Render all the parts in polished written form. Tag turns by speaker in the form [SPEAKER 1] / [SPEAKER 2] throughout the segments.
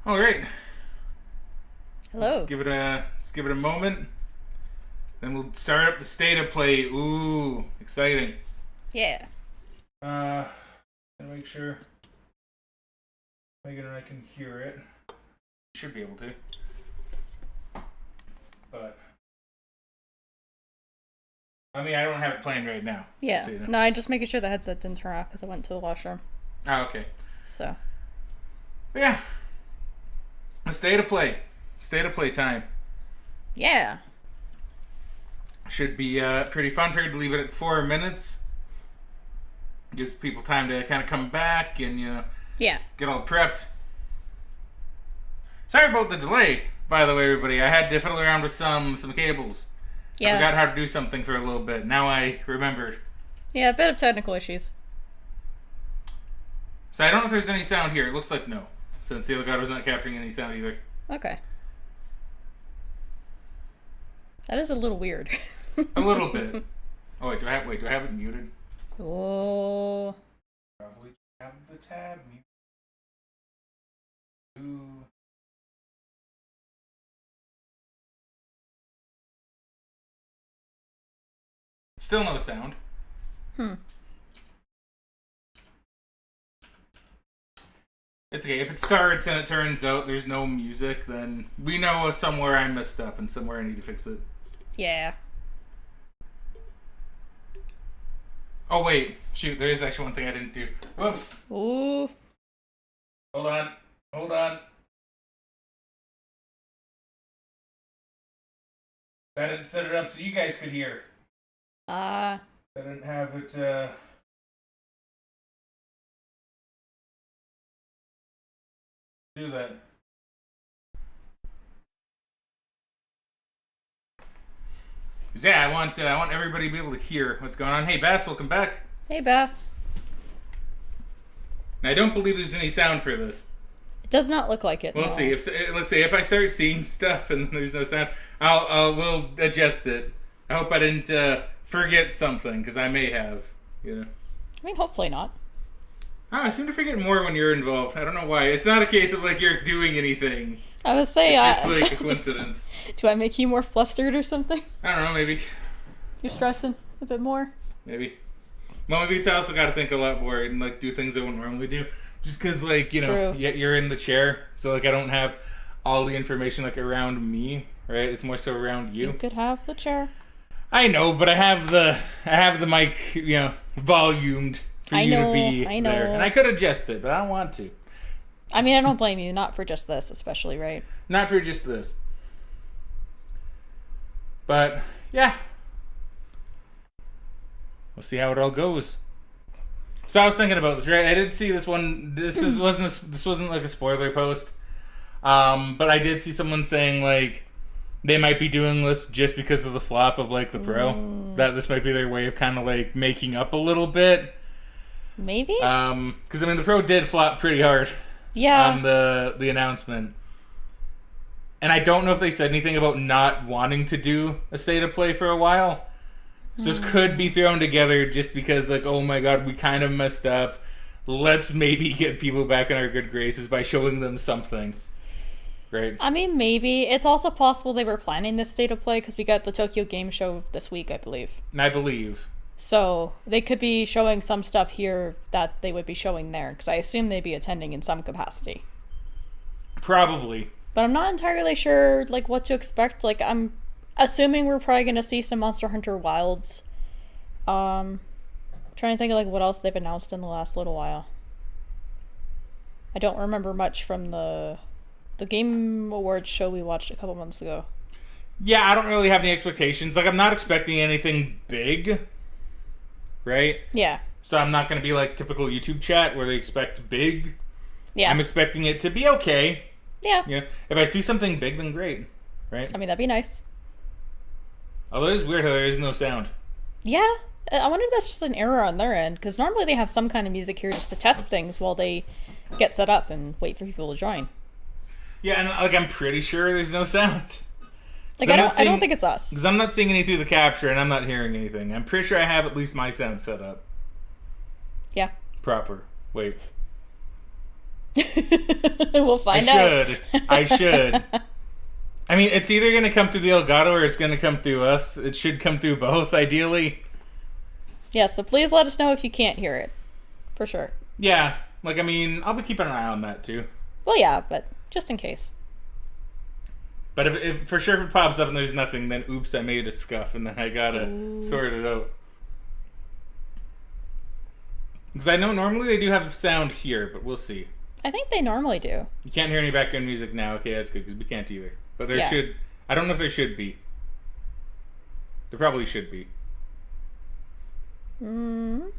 [SPEAKER 1] All right.
[SPEAKER 2] Hello.
[SPEAKER 1] Let's give it a moment. Then we'll start up the state of play. Ooh, exciting.
[SPEAKER 2] Yeah.
[SPEAKER 1] Gotta make sure Megan and I can hear it. Should be able to. But I mean, I don't have it playing right now.
[SPEAKER 2] Yeah. No, I'm just making sure the headset didn't turn off because I went to the washroom.
[SPEAKER 1] Oh, okay.
[SPEAKER 2] So.
[SPEAKER 1] But yeah. The state of play. State of play time.
[SPEAKER 2] Yeah.
[SPEAKER 1] Should be pretty fun. Figured to leave it at 4 minutes. Gives people time to kind of come back and,
[SPEAKER 2] yeah,
[SPEAKER 1] get all prepped. Sorry about the delay, by the way, everybody. I had to fiddle around with some cables.
[SPEAKER 2] Yeah.
[SPEAKER 1] I forgot how to do something for a little bit. Now I remembered.
[SPEAKER 2] Yeah, a bit of technical issues.
[SPEAKER 1] So I don't know if there's any sound here. It looks like no, since the Elgato was not capturing any sound either.
[SPEAKER 2] Okay. That is a little weird.
[SPEAKER 1] A little bit. Oh wait, do I have it muted?
[SPEAKER 2] Oh.
[SPEAKER 1] Probably have the tab muted. Ooh. Still no sound. It's okay. If it starts and it turns out there's no music, then we know somewhere I messed up and somewhere I need to fix it.
[SPEAKER 2] Yeah.
[SPEAKER 1] Oh, wait. Shoot, there is actually one thing I didn't do. Whoops.
[SPEAKER 2] Ooh.
[SPEAKER 1] Hold on. I didn't set it up so you guys could hear. I didn't have it, do that. Yeah, I want everybody to be able to hear what's going on. Hey, Bass, welcome back.
[SPEAKER 2] Hey, Bass.
[SPEAKER 1] I don't believe there's any sound for this.
[SPEAKER 2] It does not look like it.
[SPEAKER 1] Well,
[SPEAKER 2] no.
[SPEAKER 1] let's see. If I start seeing stuff and there's no sound, we'll adjust it. I hope I didn't forget something, because I may have.
[SPEAKER 2] I mean, hopefully not.
[SPEAKER 1] Oh, I seem to forget more when you're involved. I don't know why. It's not a case of like you're doing anything.
[SPEAKER 2] I was saying,
[SPEAKER 1] it's just like a coincidence.
[SPEAKER 2] Do I make you more flustered or something?
[SPEAKER 1] I don't know. Maybe.
[SPEAKER 2] You're stressing a bit more.
[SPEAKER 1] Maybe. Well, maybe it's also got to think a lot more and like do things I wouldn't normally do. Just because, like,
[SPEAKER 2] True.
[SPEAKER 1] you're in the chair, so like I don't have all the information like around me, right? It's more so around you.
[SPEAKER 2] You could have the chair.
[SPEAKER 1] I know, but I have the mic, volumed for you to be there, and I could adjust it, but I don't want to.
[SPEAKER 2] I mean, I don't blame you, not for just this, especially, right?
[SPEAKER 1] Not for just this, but yeah, we'll see how it all goes. So I was thinking about this, right? I did see this one. This wasn't like a spoiler post, but I did see someone saying like they might be doing this just because of the flop of like the Pro. That this might be their way of kind of like making up a little bit.
[SPEAKER 2] Maybe.
[SPEAKER 1] Because I mean the Pro did flop pretty hard.
[SPEAKER 2] Yeah.
[SPEAKER 1] On the announcement, and I don't know if they said anything about not wanting to do a state of play for a while. So this could be thrown together just because, like, oh my god, we kind of messed up. Let's maybe get people back in our good graces by showing them something. Right?
[SPEAKER 2] I mean, maybe. It's also possible they were planning this state of play because we got the Tokyo Game Show this week, I believe.
[SPEAKER 1] I believe.
[SPEAKER 2] So they could be showing some stuff here that they would be showing there because I assume they'd be attending in some capacity.
[SPEAKER 1] Probably.
[SPEAKER 2] But I'm not entirely sure, like, what to expect. Like, I'm assuming we're probably going to see some Monster Hunter Wilds. Trying to think of like what else they've announced in the last little while. I don't remember much from the Game Awards show we watched a couple months ago.
[SPEAKER 1] Yeah, I don't really have any expectations. Like, I'm not expecting anything big. Right?
[SPEAKER 2] Yeah.
[SPEAKER 1] So I'm not going to be like typical YouTube chat where they expect big.
[SPEAKER 2] Yeah.
[SPEAKER 1] I'm expecting it to be okay.
[SPEAKER 2] Yeah.
[SPEAKER 1] Yeah. If I see something big, then great. Right?
[SPEAKER 2] I mean, that'd be nice.
[SPEAKER 1] Although it is weird how there is no sound.
[SPEAKER 2] Yeah. I wonder if that's just an error on their end, because normally they have some kind of music here just to test things while they get set up and wait for people to join.
[SPEAKER 1] Yeah, and like I'm pretty sure there's no sound.
[SPEAKER 2] Like I don't think it's us.
[SPEAKER 1] Because I'm not seeing any through the capture and I'm not hearing anything. I'm pretty sure I have at least my sound set up.
[SPEAKER 2] Yeah.
[SPEAKER 1] Proper. Wait.
[SPEAKER 2] We'll find out.
[SPEAKER 1] I should. I mean, it's either going to come through the Elgato or it's going to come through us. It should come through both, ideally.
[SPEAKER 2] Yeah, so please let us know if you can't hear it. For sure.
[SPEAKER 1] Yeah. Like, I mean, I'll be keeping an eye on that, too.
[SPEAKER 2] Well, yeah, but just in case.
[SPEAKER 1] But if for sure if it pops up and there's nothing, then oops, I made a scuff, and then I gotta sort it out. Because I know normally they do have sound here, but we'll see.
[SPEAKER 2] I think they normally do.
[SPEAKER 1] You can't hear any background music now. Okay, that's good, because we can't either. But there should... I don't know if there should be. There probably should be.
[SPEAKER 2] Mm.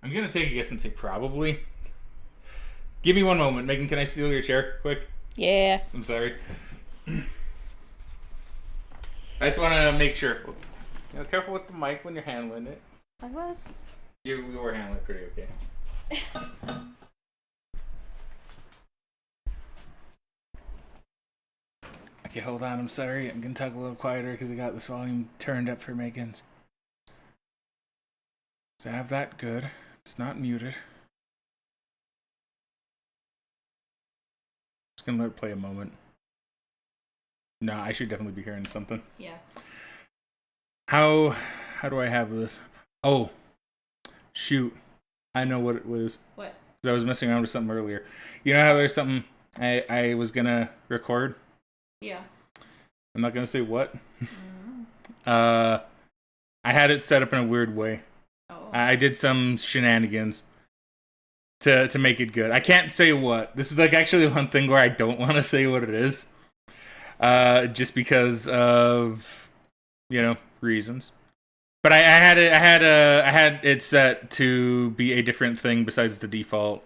[SPEAKER 1] I'm gonna take a guess and say probably. Give me one moment. Megan, can I steal your chair quick?
[SPEAKER 2] Yeah.
[SPEAKER 1] I'm sorry. I just want to make sure. You know, careful with the mic when you're handling it.
[SPEAKER 2] I was.
[SPEAKER 1] You were handling it pretty okay. Okay, hold on. I'm sorry. I'm going to talk a little quieter because I got this volume turned up for Megan's. So I have that good. It's not muted. Just going to let it play a moment. No, I should definitely be hearing something.
[SPEAKER 2] Yeah.
[SPEAKER 1] How do I have this? Oh, shoot. I know what it was.
[SPEAKER 2] What?
[SPEAKER 1] 'Cause I was messing around with something earlier. You know how there's something I was going to record?
[SPEAKER 2] Yeah.
[SPEAKER 1] I'm not going to say what. I had it set up in a weird way.
[SPEAKER 2] Oh.
[SPEAKER 1] I did some shenanigans to make it good. I can't say what. This is like actually one thing where I don't want to say what it is. Just because of, you know, reasons. But I had it set to be a different thing besides the default.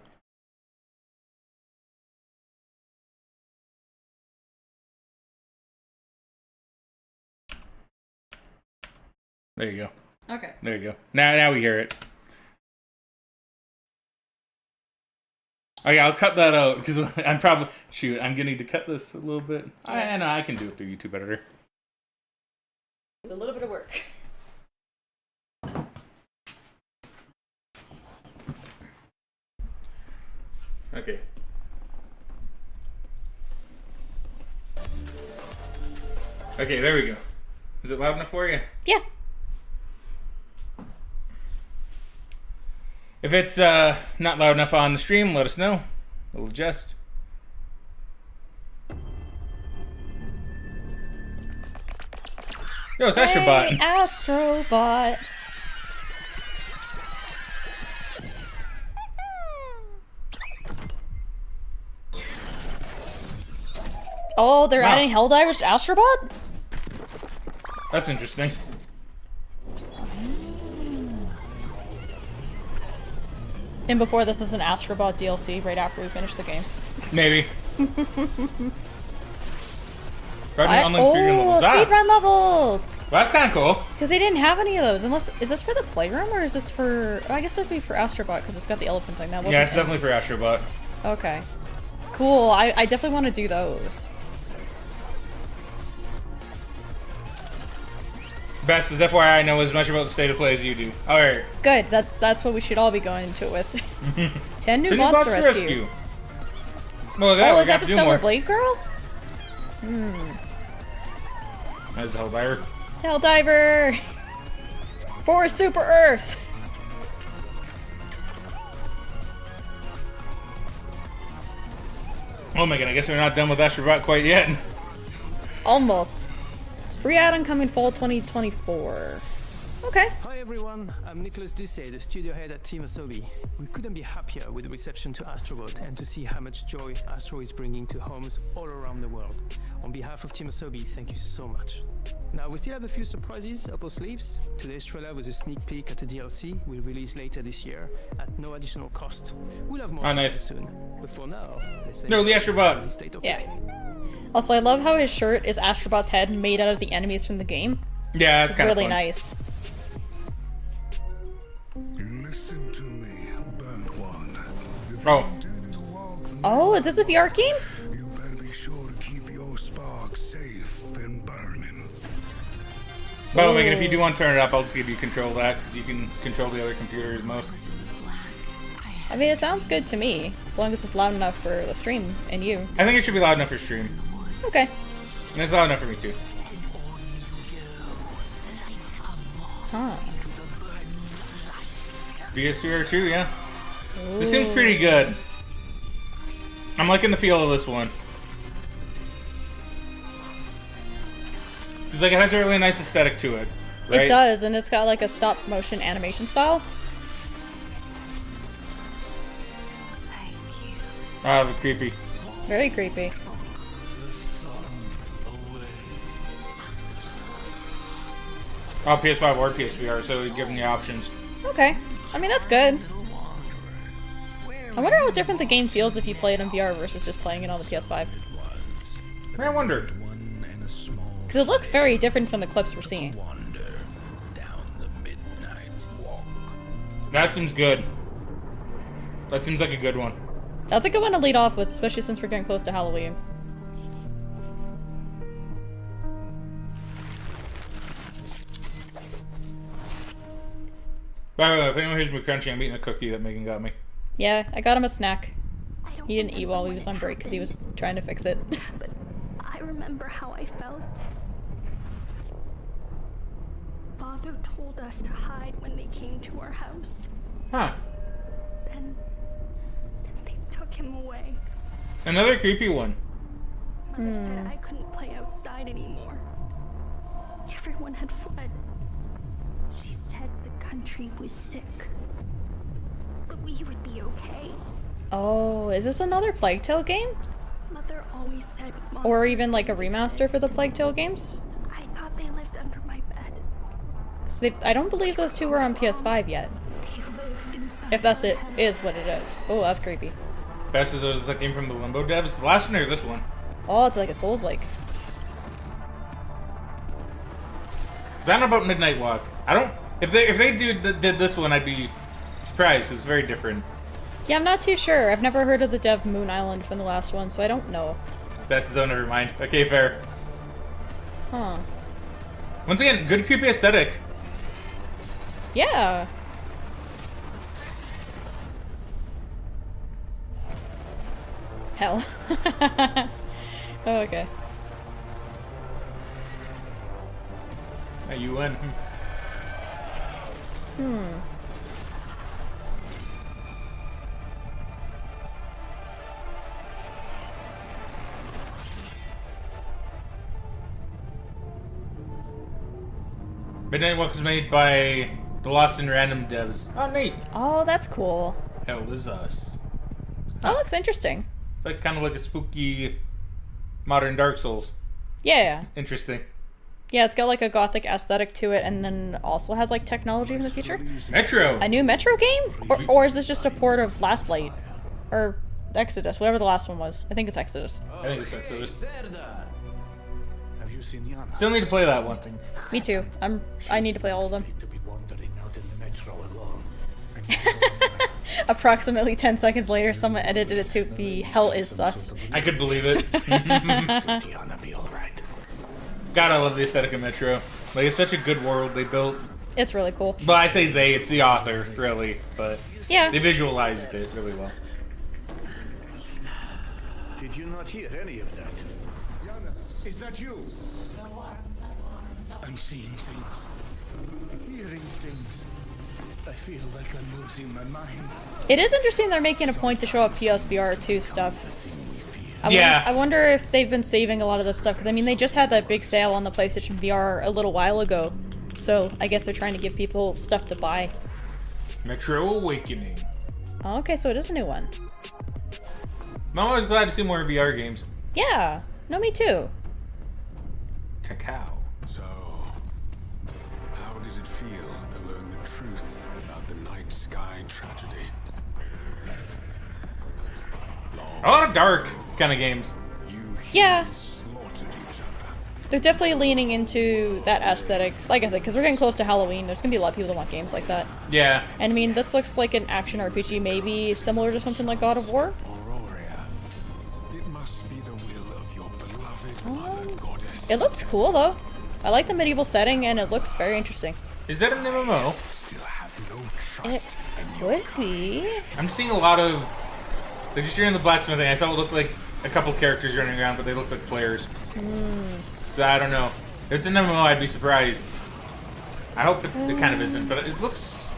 [SPEAKER 1] There you go.
[SPEAKER 2] Okay.
[SPEAKER 1] There you go. Now we hear it. Okay, I'll cut that out because I'm probably I'm gonna need to cut this a little bit. I know I can do it through YouTube Editor.
[SPEAKER 2] A little bit of work.
[SPEAKER 1] Okay. Okay, there we go. Is it loud enough for you?
[SPEAKER 2] Yeah.
[SPEAKER 1] If it's not loud enough on the stream, let us know. We'll adjust. Yo, it's Astrobot.
[SPEAKER 2] Astrobot. Oh, they're adding Helldivers to Astrobot?
[SPEAKER 1] That's interesting.
[SPEAKER 2] And before this is an Astrobot DLC right after we finish the game.
[SPEAKER 1] Maybe.
[SPEAKER 2] Speedrun levels!
[SPEAKER 1] Well, that's kind of cool.
[SPEAKER 2] Because they didn't have any of those. Unless, is this for the playroom or is this for... Oh, I guess it would be for Astrobot because it's got the elephant thing. That wasn't
[SPEAKER 1] Yeah, it's definitely for Astrobot.
[SPEAKER 2] Okay. Cool. I definitely want to do those.
[SPEAKER 1] Best is FYI, I know as much about the state of play as you do. Alright.
[SPEAKER 2] Good. That's what we should all be going into it with. 10 new bots to rescue.
[SPEAKER 1] Well,
[SPEAKER 2] oh, is that the Stellar Blade Girl?
[SPEAKER 1] That's Helldiver.
[SPEAKER 2] Helldiver! For Super Earth!
[SPEAKER 1] Oh my god, I guess we're not done with Astrobot quite yet.
[SPEAKER 2] Almost. Free add-on coming fall 2024. Okay.
[SPEAKER 3] Hi everyone, I'm Nicolas Doucet, the studio head at Team Asobi. We couldn't be happier with the reception to Astrobot and to see how much joy Astro is bringing to homes all around the world. On behalf of Team Asobi, thank you so much. Now, we still have a few surprises up our sleeves. Today's trailer was a sneak peek at a DLC we'll release later this year at no additional cost. We'll have more to share soon. But for now, let's
[SPEAKER 1] no, the Astrobot.
[SPEAKER 3] State of
[SPEAKER 2] Yeah.
[SPEAKER 3] play.
[SPEAKER 2] Also, I love how his shirt is Astrobot's head made out of the enemies from the game.
[SPEAKER 1] Yeah, that's kind of
[SPEAKER 2] really
[SPEAKER 1] fun.
[SPEAKER 2] nice.
[SPEAKER 4] Listen to me, burnt one. If
[SPEAKER 1] Oh.
[SPEAKER 4] you intend to walk the
[SPEAKER 2] Oh, is this a VR game?
[SPEAKER 4] you better be sure to keep your spark safe and burning.
[SPEAKER 1] By the way, Megan, if you do want to turn it up, I'll just give you control of that, because you can control the other computers most.
[SPEAKER 2] I mean, it sounds good to me, as long as it's loud enough for the stream and you.
[SPEAKER 1] I think it should be loud enough for stream.
[SPEAKER 2] Okay.
[SPEAKER 1] And it's loud enough for me, too.
[SPEAKER 2] Huh.
[SPEAKER 1] VSVR 2, yeah. This seems pretty good. I'm liking the feel of this one. It's like it has a really nice aesthetic to it, right?
[SPEAKER 2] It does, and it's got like a stop motion animation style.
[SPEAKER 1] Ah, creepy.
[SPEAKER 2] Very creepy.
[SPEAKER 1] Oh, PS5 or PSVR, so we're giving you options.
[SPEAKER 2] Okay. I mean, that's good. I wonder how different the game feels if you play it in VR versus just playing it on the PS5.
[SPEAKER 1] I wonder.
[SPEAKER 2] Because it looks very different from the clips we're seeing.
[SPEAKER 1] That seems good. That seems like a good one.
[SPEAKER 2] That's a good one to lead off with, especially since we're getting close to Halloween.
[SPEAKER 1] By the way, if anyone hears me crunching, I'm eating a cookie that Megan got me.
[SPEAKER 2] Yeah, I got him a snack. He didn't eat while he was on break because he was trying to fix it.
[SPEAKER 5] But I remember how I felt. Father told us to hide when they came to our house.
[SPEAKER 1] Huh.
[SPEAKER 5] Then they took him away.
[SPEAKER 1] Another creepy one.
[SPEAKER 5] Mother said I couldn't play outside anymore. Everyone had fled. She said the country was sick. But we would be okay.
[SPEAKER 2] Oh, is this another Plague Tale game?
[SPEAKER 5] Mother always said
[SPEAKER 2] Or
[SPEAKER 5] monsters
[SPEAKER 2] even like a
[SPEAKER 5] didn't
[SPEAKER 2] remaster
[SPEAKER 5] exist.
[SPEAKER 2] for the Plague Tale games?
[SPEAKER 5] I thought they lived under my bed.
[SPEAKER 2] 'Cause I don't believe those two were on PS5 yet.
[SPEAKER 5] They lived inside
[SPEAKER 2] If that's
[SPEAKER 5] my
[SPEAKER 2] it,
[SPEAKER 5] head.
[SPEAKER 2] is what it is. Oh, that's creepy.
[SPEAKER 1] Best is those that came from the Limbo devs. The last one or this one?
[SPEAKER 2] Oh, it's like a Souls-like.
[SPEAKER 1] Cause I don't know about Midnight Walk. I don't. If they did this one, I'd be surprised. It's very different.
[SPEAKER 2] Yeah, I'm not too sure. I've never heard of the dev Moon Island from the last one, so I don't know.
[SPEAKER 1] Best is, oh, never mind. Okay, fair.
[SPEAKER 2] Huh.
[SPEAKER 1] Once again, good creepy aesthetic.
[SPEAKER 2] Yeah. Hell. Oh, okay.
[SPEAKER 1] You win. Midnight Walk was made by the Lost in Random devs. Oh, neat.
[SPEAKER 2] Oh, that's cool.
[SPEAKER 1] Hell is us.
[SPEAKER 2] That looks interesting.
[SPEAKER 1] It's like kind of like a spooky modern Dark Souls.
[SPEAKER 2] Yeah.
[SPEAKER 1] Interesting.
[SPEAKER 2] Yeah, it's got like a gothic aesthetic to it, and then also has like technology in the future.
[SPEAKER 1] Metro.
[SPEAKER 2] A new Metro game? Or is this just a port of Last Light? Or Exodus, whatever the last one was. I think it's Exodus.
[SPEAKER 1] I think it's Exodus.
[SPEAKER 4] Have you seen Yana?
[SPEAKER 1] Still need to play that one.
[SPEAKER 2] Me too. I need to play all of them.
[SPEAKER 4] To be wandering out in the metro alone.
[SPEAKER 2] Approximately 10 seconds later, someone edited it to be Hell is Sus.
[SPEAKER 1] I could believe it.
[SPEAKER 4] Yana be all right.
[SPEAKER 1] God, I love the aesthetic of Metro. Like, it's such a good world they built.
[SPEAKER 2] It's really cool.
[SPEAKER 1] But I say they, it's the author, really. But
[SPEAKER 2] Yeah.
[SPEAKER 1] they visualized it really well.
[SPEAKER 4] Did you not hear any of that? Yana, is that you? I'm seeing things. Hearing things. I feel like I'm losing my mind.
[SPEAKER 2] It is interesting they're making a point to show up PSVR 2 stuff.
[SPEAKER 1] Yeah.
[SPEAKER 2] I wonder if they've been saving a lot of this stuff, because I mean, they just had that big sale on the PlayStation VR a little while ago. So I guess they're trying to give people stuff to buy.
[SPEAKER 1] Metro Awakening.
[SPEAKER 2] Oh, okay, so it is a new one.
[SPEAKER 1] I'm always glad to see more VR games.
[SPEAKER 2] Yeah. No, me too.
[SPEAKER 1] Cacao.
[SPEAKER 6] So, how does it feel to learn the truth about the night sky tragedy?
[SPEAKER 1] A lot of dark kind of games.
[SPEAKER 6] You
[SPEAKER 2] Yeah.
[SPEAKER 6] slaughtered each other.
[SPEAKER 2] They're definitely leaning into that aesthetic. Like I said, because we're getting close to Halloween, there's gonna be a lot of people that want games like that.
[SPEAKER 1] Yeah.
[SPEAKER 2] And I mean, this looks like an action RPG, maybe similar to something like God of War.
[SPEAKER 6] Aurora, it must be the will of your beloved mother goddess.
[SPEAKER 2] It looks cool though. I like the medieval setting, and it looks very interesting.
[SPEAKER 1] Is that an MMO?
[SPEAKER 6] Still have no
[SPEAKER 2] It
[SPEAKER 6] trust in your
[SPEAKER 2] could be.
[SPEAKER 1] I'm seeing a lot of. Like just during the blacksmithing, I saw it looked like a couple characters running around, but they look like players. So I don't know. If it's an MMO, I'd be surprised. I hope it kind of isn't, but it looks.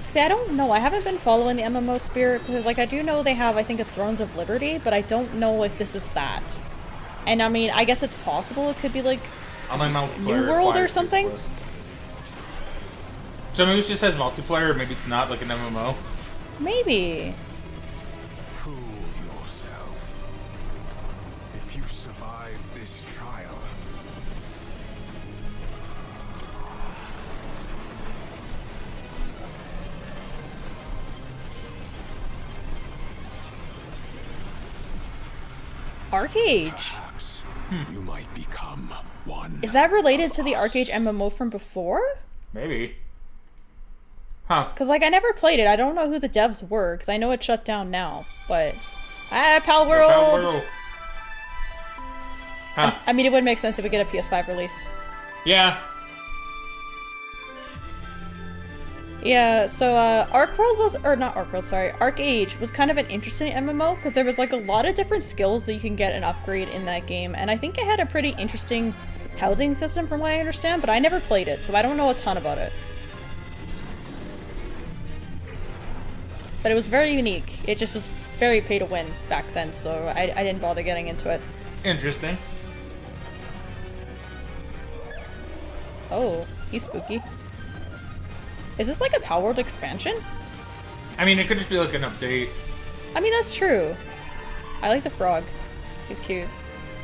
[SPEAKER 2] See, I don't know. I haven't been following the MMO spirit because, like, I do know they have, I think it's Thrones of Liberty, but I don't know if this is that. And I mean, I guess it's possible it could be like
[SPEAKER 1] Online multiplayer.
[SPEAKER 2] New World or something.
[SPEAKER 1] So maybe it just has multiplayer, or maybe it's not like an MMO.
[SPEAKER 2] Maybe.
[SPEAKER 6] Prove yourself. If you survive this trial,
[SPEAKER 2] Arcade.
[SPEAKER 6] perhaps you might become one.
[SPEAKER 2] Is that related
[SPEAKER 6] of
[SPEAKER 2] to the
[SPEAKER 6] us.
[SPEAKER 2] Arcade MMO from before?
[SPEAKER 1] Maybe. Huh.
[SPEAKER 2] Because, like, I never played it. I don't know who the devs were, because I know it's shut down now. But, Pal World!
[SPEAKER 1] Huh.
[SPEAKER 2] I mean, it would make sense if we get a PS5 release.
[SPEAKER 1] Yeah.
[SPEAKER 2] Yeah, so, Arc World was, or not Arc World, sorry, Arc Age was kind of an interesting MMO, because there was, like, a lot of different skills that you can get and upgrade in that game, and I think it had a pretty interesting housing system from what I understand, but I never played it, so I don't know a ton about it. But it was very unique. It just was very pay to win back then, so I didn't bother getting into it.
[SPEAKER 1] Interesting.
[SPEAKER 2] Oh, he's spooky. Is this like a Power World expansion?
[SPEAKER 1] I mean, it could just be like an update.
[SPEAKER 2] I mean, that's true. I like the frog. He's cute.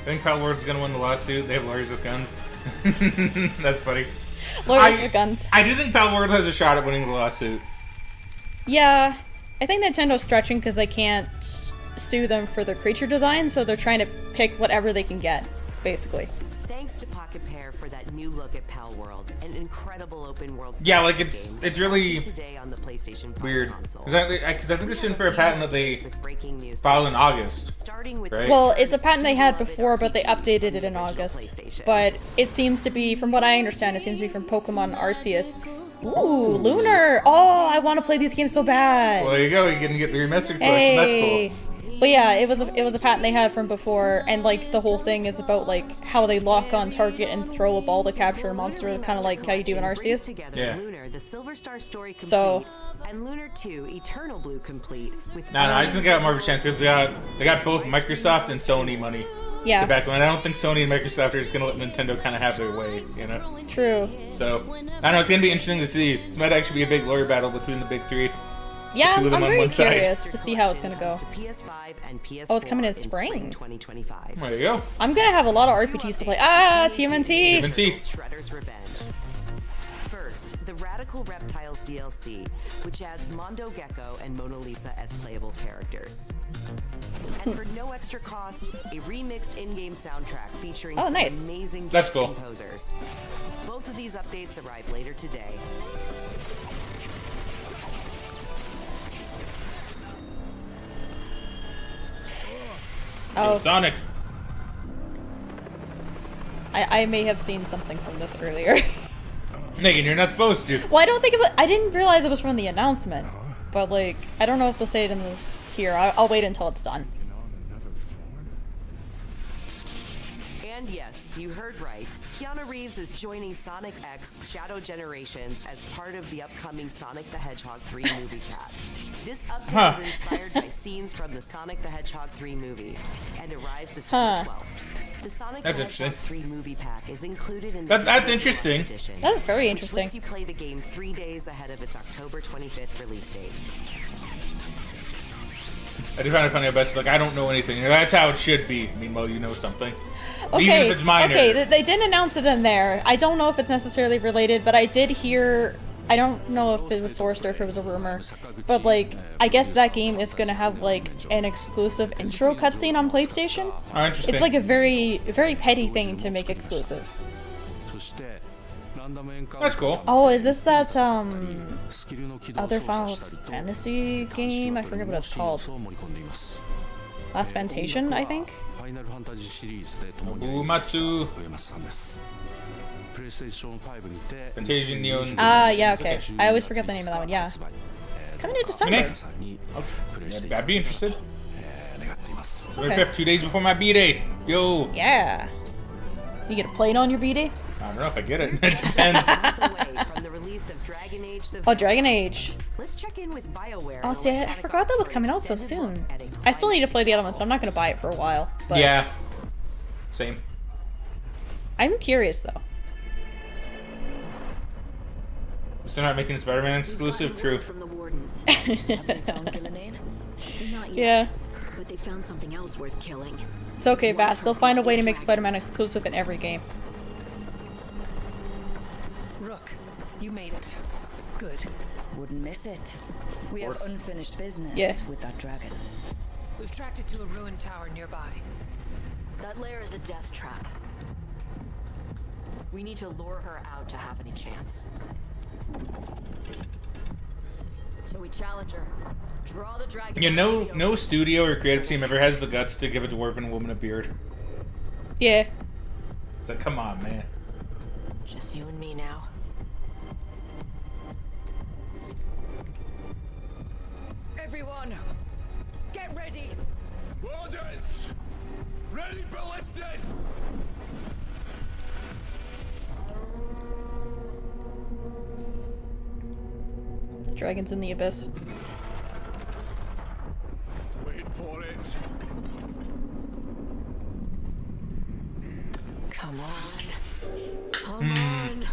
[SPEAKER 1] I think Pal World's gonna win the lawsuit. They have lawyers with guns. That's funny.
[SPEAKER 2] Lawyers with guns.
[SPEAKER 1] I do think Pal World has a shot at winning the lawsuit.
[SPEAKER 2] Yeah, I think Nintendo's stretching because they can't sue them for their creature design, so they're trying to pick whatever they can get, basically.
[SPEAKER 7] Thanks to Pocket Pair for that new look at Pal World, an incredible open world.
[SPEAKER 1] Yeah, like
[SPEAKER 7] game
[SPEAKER 1] it's really
[SPEAKER 7] today on the PlayStation 5
[SPEAKER 1] weird.
[SPEAKER 7] console.
[SPEAKER 1] Because I think they're suing for a patent that they
[SPEAKER 7] With breaking news
[SPEAKER 1] filed in
[SPEAKER 7] today.
[SPEAKER 1] August.
[SPEAKER 7] Starting with
[SPEAKER 1] Right?
[SPEAKER 2] Well, it's a patent they had before, but they updated it in August. But it seems to be, from what I understand, it seems to be from Pokemon Arceus. Ooh, Lunar! Oh, I want to play these games so bad!
[SPEAKER 1] Well, there you go. You can get the remastered collection. That's
[SPEAKER 2] Hey!
[SPEAKER 1] cool.
[SPEAKER 2] But yeah, it was a patent they had from before, and like the whole thing is about like how they lock on target and throw a ball to capture a monster, kind of like how you do in Arceus.
[SPEAKER 1] Yeah.
[SPEAKER 7] Lunar, the Silver Star story complete,
[SPEAKER 2] So-
[SPEAKER 7] and Lunar 2, Eternal Blue complete. With
[SPEAKER 1] No, I just think they got more of a chance because they got both Microsoft and Sony money
[SPEAKER 2] Yeah,
[SPEAKER 1] to back them. And I don't think Sony and Microsoft are just gonna let Nintendo kind of have their way, you know.
[SPEAKER 2] true.
[SPEAKER 1] So I don't know. It's gonna be interesting to see. This might actually be a big lawyer battle between the big three.
[SPEAKER 2] Yeah,
[SPEAKER 1] two of them
[SPEAKER 2] I'm
[SPEAKER 1] on
[SPEAKER 2] very
[SPEAKER 1] one side.
[SPEAKER 2] curious to see how it's gonna go.
[SPEAKER 7] To PS5 and PS4
[SPEAKER 2] Oh, it's coming in spring.
[SPEAKER 7] 2025.
[SPEAKER 1] There you go.
[SPEAKER 2] I'm gonna have a lot of RPGs to play. Ah, TMNT!
[SPEAKER 1] TMNT.
[SPEAKER 7] Shredder's Revenge. First, the Radical Reptiles DLC, which adds Mondo Gecko and Mona Lisa as playable characters. And for no extra cost, a remixed in-game soundtrack featuring
[SPEAKER 2] Oh,
[SPEAKER 7] some
[SPEAKER 2] nice.
[SPEAKER 7] amazing
[SPEAKER 1] That's
[SPEAKER 7] guest
[SPEAKER 1] cool.
[SPEAKER 7] composers. Both of these updates arrive later today.
[SPEAKER 2] Oh,
[SPEAKER 1] Sonic.
[SPEAKER 2] I may have seen something from this earlier.
[SPEAKER 1] Megan, you're not supposed to.
[SPEAKER 2] Well, I didn't realize it was from the announcement. But like, I don't know if they'll say it in the here. I'll wait until it's done.
[SPEAKER 7] And yes, you heard right. Keanu Reeves is joining Sonic X Shadow Generations as part of the upcoming Sonic the Hedgehog 3 movie cat. This update is inspired by scenes from the Sonic the Hedgehog 3 movie and arrives December 12th. The Sonic
[SPEAKER 1] That's
[SPEAKER 7] the Hedgehog
[SPEAKER 1] interesting.
[SPEAKER 7] 3 movie pack is included in the
[SPEAKER 1] That's
[SPEAKER 7] Digital
[SPEAKER 1] interesting.
[SPEAKER 7] Deluxe Edition,
[SPEAKER 2] That is very
[SPEAKER 7] which
[SPEAKER 2] interesting.
[SPEAKER 7] lets you play the game 3 days ahead of its October 25th release date.
[SPEAKER 1] I do find it funny how best like I don't know anything. That's how it should be. Meanwhile, you know something.
[SPEAKER 2] Okay,
[SPEAKER 1] Even if it's minor.
[SPEAKER 2] okay, they didn't announce it in there. I don't know if it's necessarily related, but I did hear. I don't know if it was sourced or if it was a rumor, but like, I guess that game is gonna have like an exclusive intro cutscene on PlayStation.
[SPEAKER 1] Oh, interesting.
[SPEAKER 2] It's like a very petty thing to make exclusive.
[SPEAKER 1] That's cool.
[SPEAKER 2] Oh, is this that other Final Fantasy game? I forget what it's called. Last Fantasia, I think.
[SPEAKER 8] ファイナルファンタジーシリーズで共に
[SPEAKER 1] Uematsu.
[SPEAKER 8] 上松さんです。プレイステーション5にて
[SPEAKER 1] Fantasia Neon.
[SPEAKER 2] Ah, yeah, okay. I always forget the name of that one, yeah. Coming in December.
[SPEAKER 1] Yeah, I'd be interested.
[SPEAKER 8] 願っています。
[SPEAKER 1] So 5th, 2 days before my B-Day. Yo.
[SPEAKER 2] Yeah. You get a plate on your B-Day?
[SPEAKER 1] I don't know if I get it. It depends.
[SPEAKER 7] From the release of Dragon Age the
[SPEAKER 2] Oh, Dragon Age.
[SPEAKER 7] Let's check in with BioWare.
[SPEAKER 2] Oh, see, I forgot that was coming out so soon. I still need to play the other one, so I'm not going to buy it for a while. But
[SPEAKER 1] Yeah. Same.
[SPEAKER 2] I'm curious, though.
[SPEAKER 1] Still not making Spider-Man exclusive? True.
[SPEAKER 9] From the wardens. Have they found Gamin? Not yet.
[SPEAKER 2] Yeah.
[SPEAKER 9] But they found something else worth killing.
[SPEAKER 2] It's okay, Bass. They'll find a way to make Spider-Man exclusive in every game.
[SPEAKER 10] Rook, you made it. Good.
[SPEAKER 11] Wouldn't miss it. We have unfinished business with that dragon.
[SPEAKER 10] We've tracked it to a ruined tower nearby.
[SPEAKER 9] That lair is a death trap.
[SPEAKER 7] We need to lure her out to have any chance.
[SPEAKER 9] So we challenge her. Draw the dragon.
[SPEAKER 1] Yeah, no studio or creative team ever has the guts to give a dwarven woman a beard.
[SPEAKER 2] Yeah.
[SPEAKER 1] It's like, come on, man.
[SPEAKER 9] Just you and me now.
[SPEAKER 10] Everyone, get ready.
[SPEAKER 6] Orders! Ready ballistas!
[SPEAKER 2] Dragons in the Abyss.
[SPEAKER 6] Wait for it.
[SPEAKER 9] Come on. Come on.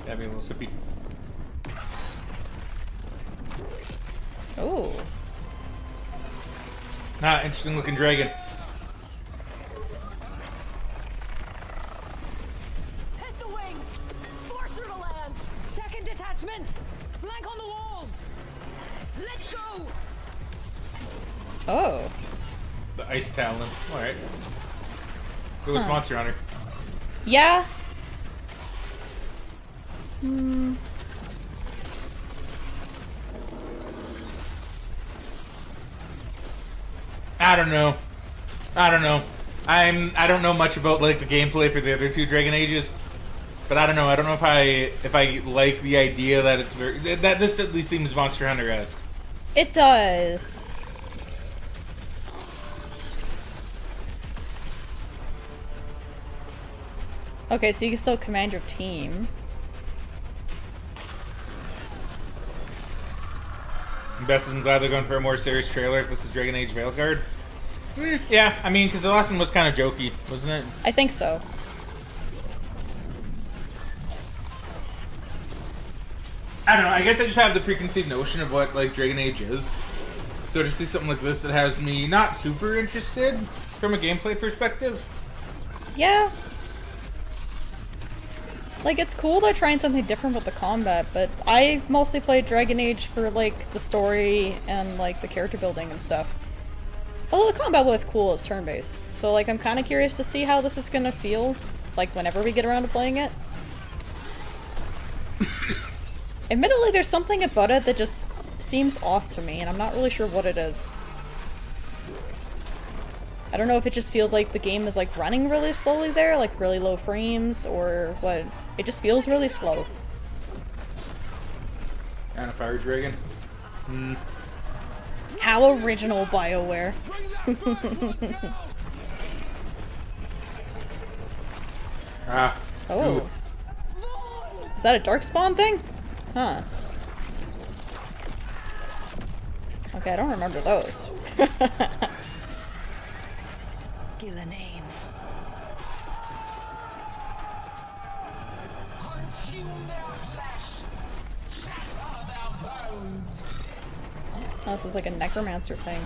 [SPEAKER 1] That'd be a little sippy.
[SPEAKER 2] Oh.
[SPEAKER 1] Interesting looking dragon.
[SPEAKER 10] Hit the wings. Force her to land. Second detachment. Flank on the walls. Let's go.
[SPEAKER 2] Oh.
[SPEAKER 1] The ice talon. Alright. It was Monster Hunter.
[SPEAKER 2] Yeah.
[SPEAKER 1] I don't know. I don't know much about like the gameplay for the other two Dragon Ages. But I don't know. I don't know if I like the idea that it's that this at least seems Monster Hunter-esque.
[SPEAKER 2] It does. Okay, so you can still command your team.
[SPEAKER 1] I'm glad they're going for a more serious trailer if this is Dragon Age Veilguard. Yeah, I mean, because the last one was kind of jokey, wasn't it?
[SPEAKER 2] I think so.
[SPEAKER 1] I don't know. I guess I just have the preconceived notion of what like Dragon Age is. So to see something like this that has me not super interested from a gameplay perspective.
[SPEAKER 2] Yeah. Like, it's cool they're trying something different with the combat, but I mostly played Dragon Age for, like, the story and, like, the character building and stuff. Although the combat was cool, it's turn-based. So, like, I'm kind of curious to see how this is gonna feel, like, whenever we get around to playing it. Admittedly, there's something about it that just seems off to me, and I'm not really sure what it is. I don't know if it just feels like the game is, like, running really slowly there, like, really low frames, or what. It just feels really slow.
[SPEAKER 1] And a fire dragon.
[SPEAKER 2] How original, BioWare. Oh.
[SPEAKER 1] Ooh.
[SPEAKER 2] Is that a Darkspawn thing? Huh. Okay, I don't remember those.
[SPEAKER 10] Gillenane.
[SPEAKER 2] Oh, this is like a necromancer thing.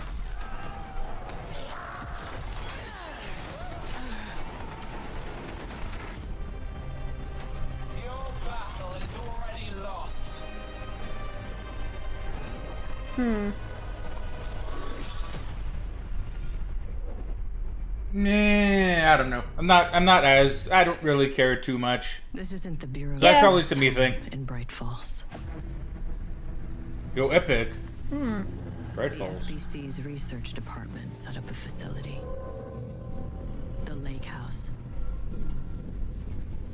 [SPEAKER 6] Your battle is already lost.
[SPEAKER 1] Nah, I don't know. I don't really care too much.
[SPEAKER 10] This isn't the Bureau.
[SPEAKER 1] That's probably just a me thing.
[SPEAKER 10] In Bright Falls.
[SPEAKER 1] Yo, epic. Bright
[SPEAKER 9] The
[SPEAKER 1] Falls.
[SPEAKER 9] FBC's research department set up a facility. The Lake House.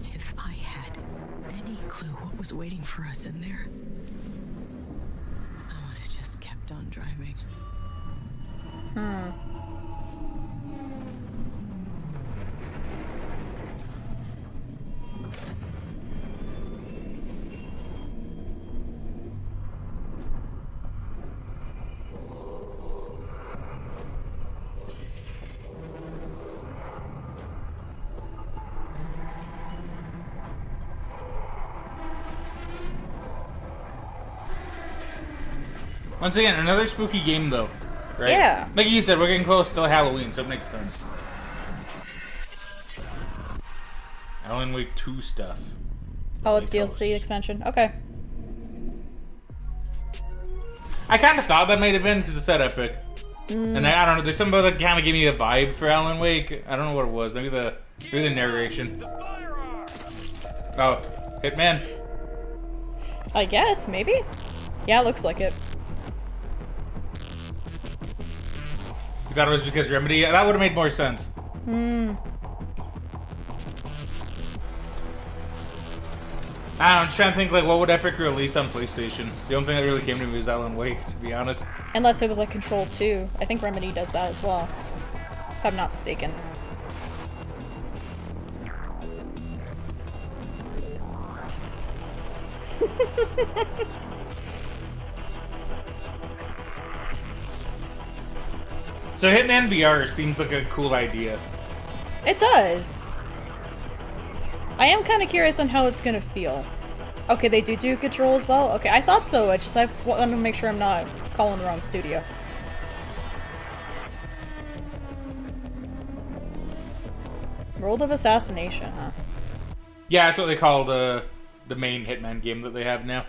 [SPEAKER 9] If I had any clue what was waiting for us in there, I would have just kept on driving.
[SPEAKER 1] Once again, another spooky game though, right?
[SPEAKER 2] Yeah.
[SPEAKER 1] Like you said, we're getting close to Halloween, so it makes sense. Alan Wake 2 stuff.
[SPEAKER 2] Oh, it's DLC expansion. Okay.
[SPEAKER 1] I kind of thought that might have been because it said Epic. And I don't know, there's something that kind of gave me a vibe for Alan Wake. I don't know what it was. Maybe the narration. Oh, Hitman.
[SPEAKER 2] I guess, maybe? Yeah, it looks like it.
[SPEAKER 1] You thought it was because Remedy? That would have made more sense. I'm just trying to think, like, what would Epic release on PlayStation? The only thing that really came to me was Alan Wake, to be honest.
[SPEAKER 2] Unless it was like Control 2. I think Remedy does that as well. If I'm not mistaken.
[SPEAKER 1] So Hitman VR seems like a cool idea.
[SPEAKER 2] It does. I am kind of curious on how it's gonna feel. Okay, they do Control as well? Okay, I thought so. I just want to make sure I'm not calling the wrong studio. World of Assassination, huh?
[SPEAKER 1] Yeah, that's what they call the main Hitman game that they have now.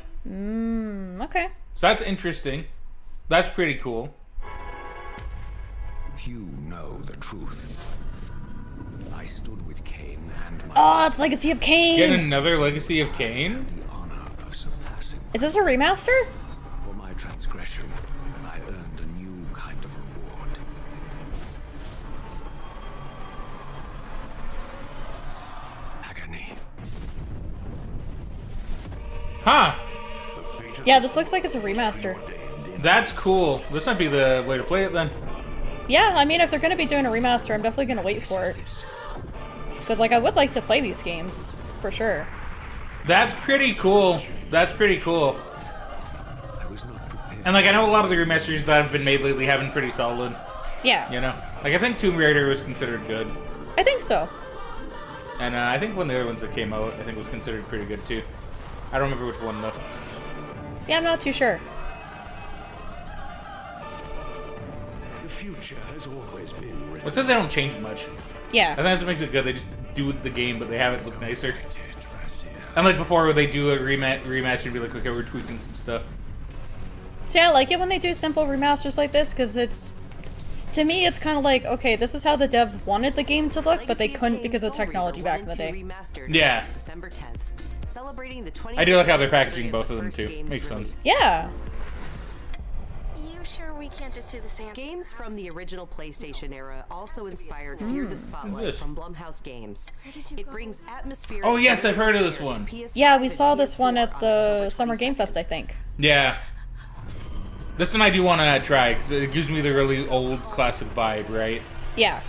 [SPEAKER 2] Okay.
[SPEAKER 1] So that's interesting. That's pretty cool.
[SPEAKER 6] You know the truth. I stood with Cain and my
[SPEAKER 2] Oh, it's Legacy of Kain!
[SPEAKER 1] Get another Legacy of Kain?
[SPEAKER 6] the honor of surpassing.
[SPEAKER 2] Is this a remaster?
[SPEAKER 6] For my transgression, I earned a new kind of reward. Agony.
[SPEAKER 1] Huh.
[SPEAKER 2] Yeah, this looks like it's a remaster.
[SPEAKER 1] That's cool. This might be the way to play it then.
[SPEAKER 2] Yeah, I mean, if they're gonna be doing a remaster, I'm definitely gonna wait for it. Because, like, I would like to play these games, for sure.
[SPEAKER 1] That's pretty cool. That's pretty cool.
[SPEAKER 6] I was not prepared.
[SPEAKER 1] And, like, I know a lot of the remasters that have been made lately have been pretty solid.
[SPEAKER 2] Yeah,
[SPEAKER 1] You know? Like, I think Tomb Raider was considered good.
[SPEAKER 2] I think so.
[SPEAKER 1] And I think one of the other ones that came out, I think was considered pretty good too. I don't remember which one though.
[SPEAKER 2] Yeah, I'm not too sure.
[SPEAKER 4] The future has always been
[SPEAKER 1] Well, it says they don't change much.
[SPEAKER 2] Yeah.
[SPEAKER 1] I think that's what makes it good. They just do the game, but they have it look nicer. And like before, where they do a remaster, be like, okay, we're tweaking some stuff.
[SPEAKER 2] See, I like it when they do simple remasters like this, because it's... To me, it's kind of like, okay, this is how the devs wanted the game to look, but they couldn't because of the technology back in the day.
[SPEAKER 1] Yeah.
[SPEAKER 7] December 10th, celebrating the
[SPEAKER 1] I do like how they're packaging both of them too. Makes sense.
[SPEAKER 2] Yeah.
[SPEAKER 10] You sure we can't just do the same?
[SPEAKER 7] Games from the original PlayStation era also inspired Fear the Spotlight
[SPEAKER 1] this?
[SPEAKER 7] from Blumhouse Games. It brings atmospheric.
[SPEAKER 1] Oh yes, I've heard of this one.
[SPEAKER 2] Yeah, we saw this one at the Summer Game Fest, I think.
[SPEAKER 1] Yeah. This one I do want to try because it gives me the really old classic vibe, right?
[SPEAKER 2] Yeah.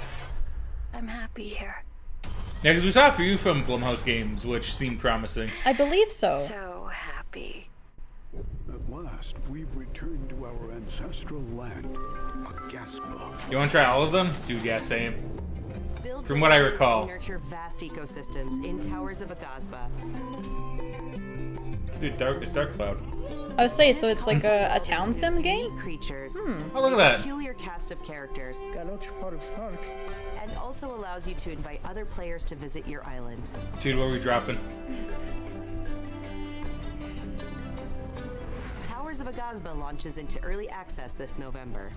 [SPEAKER 10] I'm happy here.
[SPEAKER 1] Yeah, because we saw a few from Blumhouse Games, which seemed promising.
[SPEAKER 2] I believe so.
[SPEAKER 10] So happy.
[SPEAKER 4] At last, we've returned to our ancestral land, Agaspa.
[SPEAKER 1] You want to try all of them? Dude, yeah, same.
[SPEAKER 7] Build
[SPEAKER 1] From what I
[SPEAKER 7] villages
[SPEAKER 1] recall.
[SPEAKER 7] and nurture vast ecosystems in Towers of Agasba.
[SPEAKER 1] Dude, it's Dark Cloud.
[SPEAKER 2] I would say, so it's like a town sim game?
[SPEAKER 7] Creatures.
[SPEAKER 1] Oh, look at that.
[SPEAKER 7] Peculiar cast of characters. And also allows you to invite other players to visit your island.
[SPEAKER 1] Dude, what are we dropping?
[SPEAKER 7] Towers of Agasba launches into early access this November.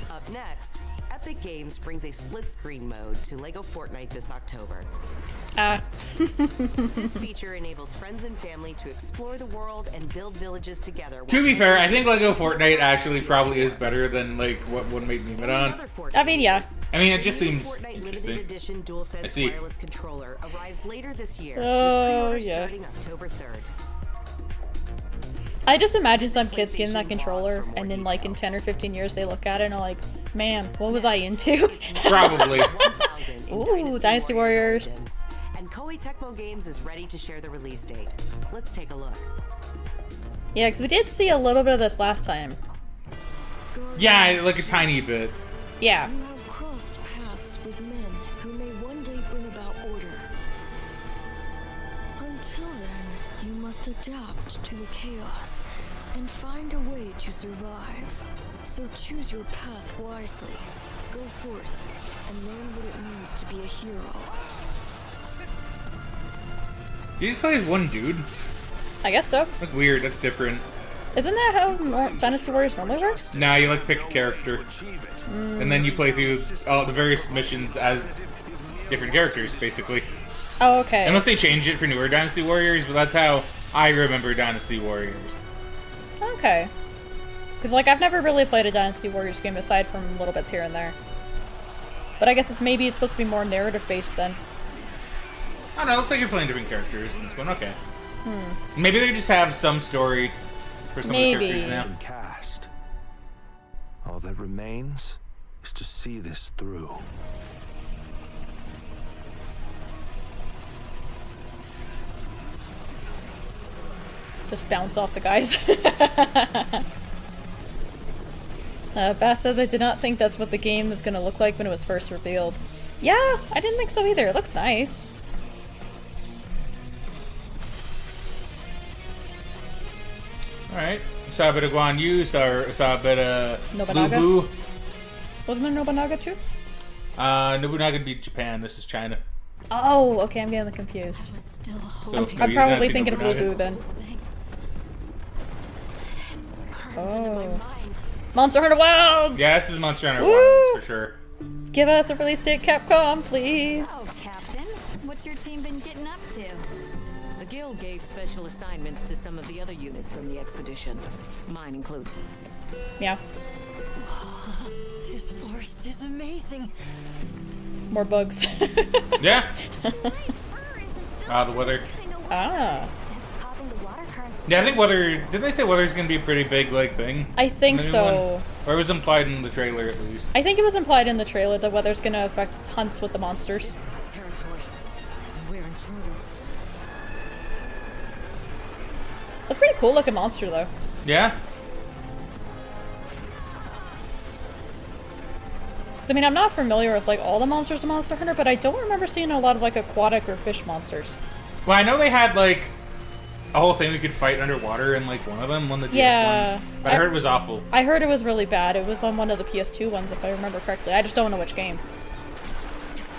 [SPEAKER 7] Up next, Epic Games brings a split screen mode to LEGO Fortnite this October. This feature enables friends and family to explore the world and build villages together.
[SPEAKER 1] To be fair, I think Lego Fortnite actually probably is better than like what one made me on.
[SPEAKER 2] I mean, yeah.
[SPEAKER 1] I mean, it just seems
[SPEAKER 7] Fortnite
[SPEAKER 1] interesting.
[SPEAKER 7] limited edition
[SPEAKER 1] I
[SPEAKER 7] DualSense
[SPEAKER 1] see.
[SPEAKER 7] wireless controller arrives later this year.
[SPEAKER 2] Oh,
[SPEAKER 7] with pre-orders
[SPEAKER 2] yeah.
[SPEAKER 7] starting October 3rd.
[SPEAKER 2] I just imagine some kids getting that controller, and then like in 10 or 15 years they look at it and are like, man, what was I into?
[SPEAKER 1] Probably.
[SPEAKER 2] Ooh, Dynasty Warriors.
[SPEAKER 7] And Koei Tecmo Games is ready to share the release date. Let's take a look.
[SPEAKER 2] Yeah, because we did see a little bit of this last time.
[SPEAKER 1] Yeah, like a tiny bit.
[SPEAKER 2] Yeah.
[SPEAKER 10] You have crossed paths with men who may one day bring about order. Until then, you must adapt to the chaos and find a way to survive. So choose your path wisely. Go forth and learn what it means to be a hero.
[SPEAKER 1] He just plays one dude.
[SPEAKER 2] I guess so.
[SPEAKER 1] That's weird. That's different.
[SPEAKER 2] Isn't that how Dynasty Warriors normally works?
[SPEAKER 1] Now you like pick a character, and then you play through all the various missions as different characters, basically.
[SPEAKER 2] Oh, okay.
[SPEAKER 1] Unless they change it for newer Dynasty Warriors, but that's how I remember Dynasty Warriors.
[SPEAKER 2] Okay. Because, like, I've never really played a Dynasty Warriors game aside from little bits here and there. But I guess maybe it's supposed to be more narrative-based then.
[SPEAKER 1] I don't know, it looks like you're playing different characters in this one. Okay. Maybe they just have some story for some of the characters now.
[SPEAKER 4] Been cast. All that remains is to see this through.
[SPEAKER 2] Just bounce off the guys. Bass says, I did not think that's what the game was going to look like when it was first revealed. Yeah, I didn't think so either. It looks nice.
[SPEAKER 1] Alright. Saw a bit of Guan Yu, saw a bit of
[SPEAKER 2] Nobunaga?
[SPEAKER 1] Lu
[SPEAKER 2] Wasn't there Nobunaga too?
[SPEAKER 1] Bu. Nobunaga would be Japan, this is China.
[SPEAKER 2] Oh, okay, I'm getting confused.
[SPEAKER 1] So,
[SPEAKER 2] I'm
[SPEAKER 1] no, you
[SPEAKER 2] probably
[SPEAKER 1] didn't see
[SPEAKER 2] thinking of
[SPEAKER 1] Nobunaga.
[SPEAKER 2] Lubu then. Oh. Monster Hunter Wilds!
[SPEAKER 1] Yeah, this is Monster Hunter
[SPEAKER 2] Woo!
[SPEAKER 1] Wilds for sure.
[SPEAKER 2] Give us a release date, Capcom, please.
[SPEAKER 10] So, Captain, what's your team been getting up to?
[SPEAKER 12] The guild gave special assignments to some of the other units from the expedition, mine included.
[SPEAKER 2] Yeah.
[SPEAKER 10] This forest is amazing.
[SPEAKER 2] More bugs.
[SPEAKER 1] Yeah. The weather.
[SPEAKER 2] Ah.
[SPEAKER 10] It's causing the water currents to
[SPEAKER 1] Yeah, I think weather. Didn't they say weather's gonna be a pretty big like thing?
[SPEAKER 2] I think
[SPEAKER 1] in the new
[SPEAKER 2] so.
[SPEAKER 1] one? Or it was implied in the trailer at least.
[SPEAKER 2] I think it was implied in the trailer that weather's gonna affect hunts with the monsters.
[SPEAKER 12] It's territory. We're intruders.
[SPEAKER 2] That's a pretty cool looking monster though.
[SPEAKER 1] Yeah.
[SPEAKER 2] I mean, I'm not familiar with like all the monsters in Monster Hunter, but I don't remember seeing a lot of like aquatic or fish monsters.
[SPEAKER 1] Well, I know they had like a whole thing we could fight underwater in like one of them, one of the DS ones. But I heard it was awful.
[SPEAKER 2] I heard it was really bad. It was on one of the PS2 ones, if I remember correctly. I just don't know which game.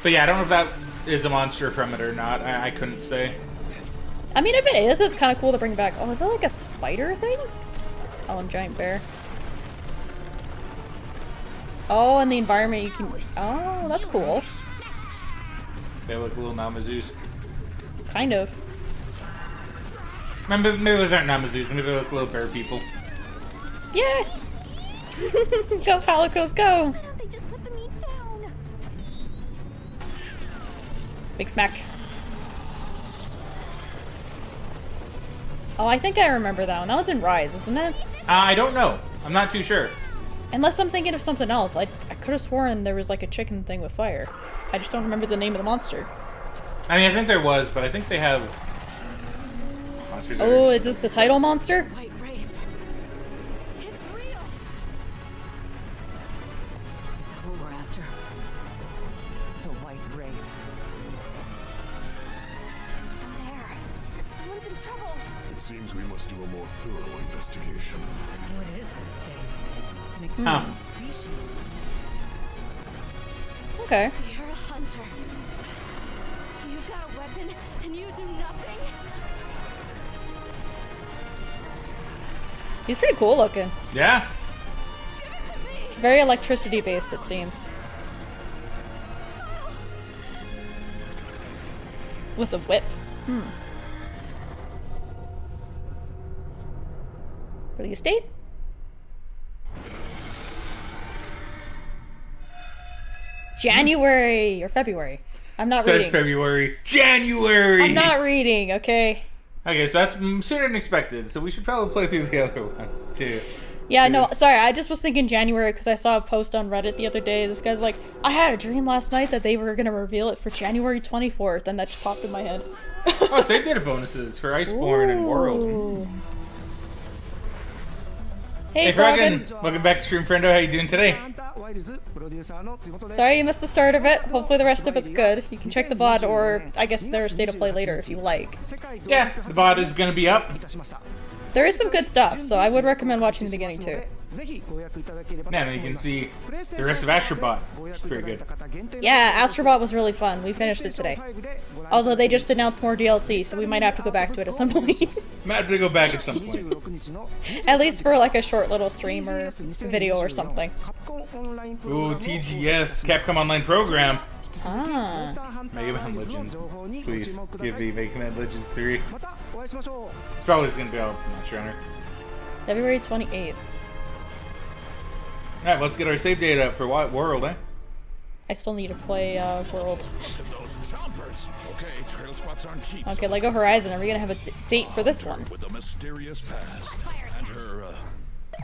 [SPEAKER 1] But yeah, I don't know if that is a monster from it or not. I couldn't say.
[SPEAKER 2] I mean, if it is, it's kind of cool to bring back. Oh, is that like a spider thing? Oh, and giant bear. Oh, and the environment you can... Oh, that's cool.
[SPEAKER 1] They look little Namazus.
[SPEAKER 2] Kind of.
[SPEAKER 1] Maybe those aren't Namazus. Maybe they look little bear people.
[SPEAKER 2] Yeah! Go, Palicos, go!
[SPEAKER 10] Why don't they just put the meat down?
[SPEAKER 2] Big smack. Oh, I think I remember that one. That was in Rise, isn't it?
[SPEAKER 1] I don't know. I'm not too sure.
[SPEAKER 2] Unless I'm thinking of something else. I could have sworn there was like a chicken thing with fire. I just don't remember the name of the monster.
[SPEAKER 1] I mean, I think there was, but I think they have monsters. that are
[SPEAKER 2] Oh,
[SPEAKER 1] just-
[SPEAKER 2] is this the title monster?
[SPEAKER 10] White Wraith. It's real.
[SPEAKER 12] Is that what we're after? The White Wraith.
[SPEAKER 10] I'm there. Someone's in trouble.
[SPEAKER 6] It seems we must do a more thorough investigation.
[SPEAKER 12] What is that thing? An
[SPEAKER 1] Huh.
[SPEAKER 12] extinct species.
[SPEAKER 2] Okay.
[SPEAKER 10] You're a hunter. You've got a weapon, and you do nothing.
[SPEAKER 2] He's pretty cool looking.
[SPEAKER 1] Yeah.
[SPEAKER 10] Give it to me.
[SPEAKER 2] Very electricity based, it seems. With a whip. Release date? January or February. I'm not
[SPEAKER 1] Says
[SPEAKER 2] reading.
[SPEAKER 1] February. January!
[SPEAKER 2] I'm not reading, okay?
[SPEAKER 1] Okay, so that's sooner than expected, so we should probably play through the other ones, too.
[SPEAKER 2] Yeah, no, sorry, I just was thinking January because I saw a post on Reddit the other day. This guy's like, I had a dream last night that they were going to reveal it for January 24th, and that just popped in my head.
[SPEAKER 1] Oh, save data bonuses for Iceborne and World.
[SPEAKER 2] Hey,
[SPEAKER 1] Fraggin!
[SPEAKER 2] Fraggin!
[SPEAKER 1] Welcome back to Stream Friendo. How you doing today?
[SPEAKER 2] Sorry you missed the start of it. Hopefully the rest of it's good. You can check the VOD, or I guess there's state of play later if you like.
[SPEAKER 1] Yeah, the VOD is going to be up.
[SPEAKER 2] There is some good stuff, so I would recommend watching the beginning too.
[SPEAKER 1] Yeah, and you can see the rest of Astrobot. It's pretty good.
[SPEAKER 2] Yeah, Astrobot was really fun. We finished it today. Although they just announced more DLC, so we might have to go back to it at some point.
[SPEAKER 1] Might have to go back at some point.
[SPEAKER 2] At least for like a short little stream or video or something.
[SPEAKER 1] Ooh, TGS, Capcom Online Program.
[SPEAKER 2] Ah.
[SPEAKER 1] Mega Man Legends. Please, give me Mega Man Legends 3. It's probably just going to be all Monster Hunter.
[SPEAKER 2] February 28th.
[SPEAKER 1] Alright, let's get our save data up for what World, eh?
[SPEAKER 2] I still need to play World. Okay, Lego Horizon, are we gonna have a date for this one?
[SPEAKER 13] With a mysterious past and her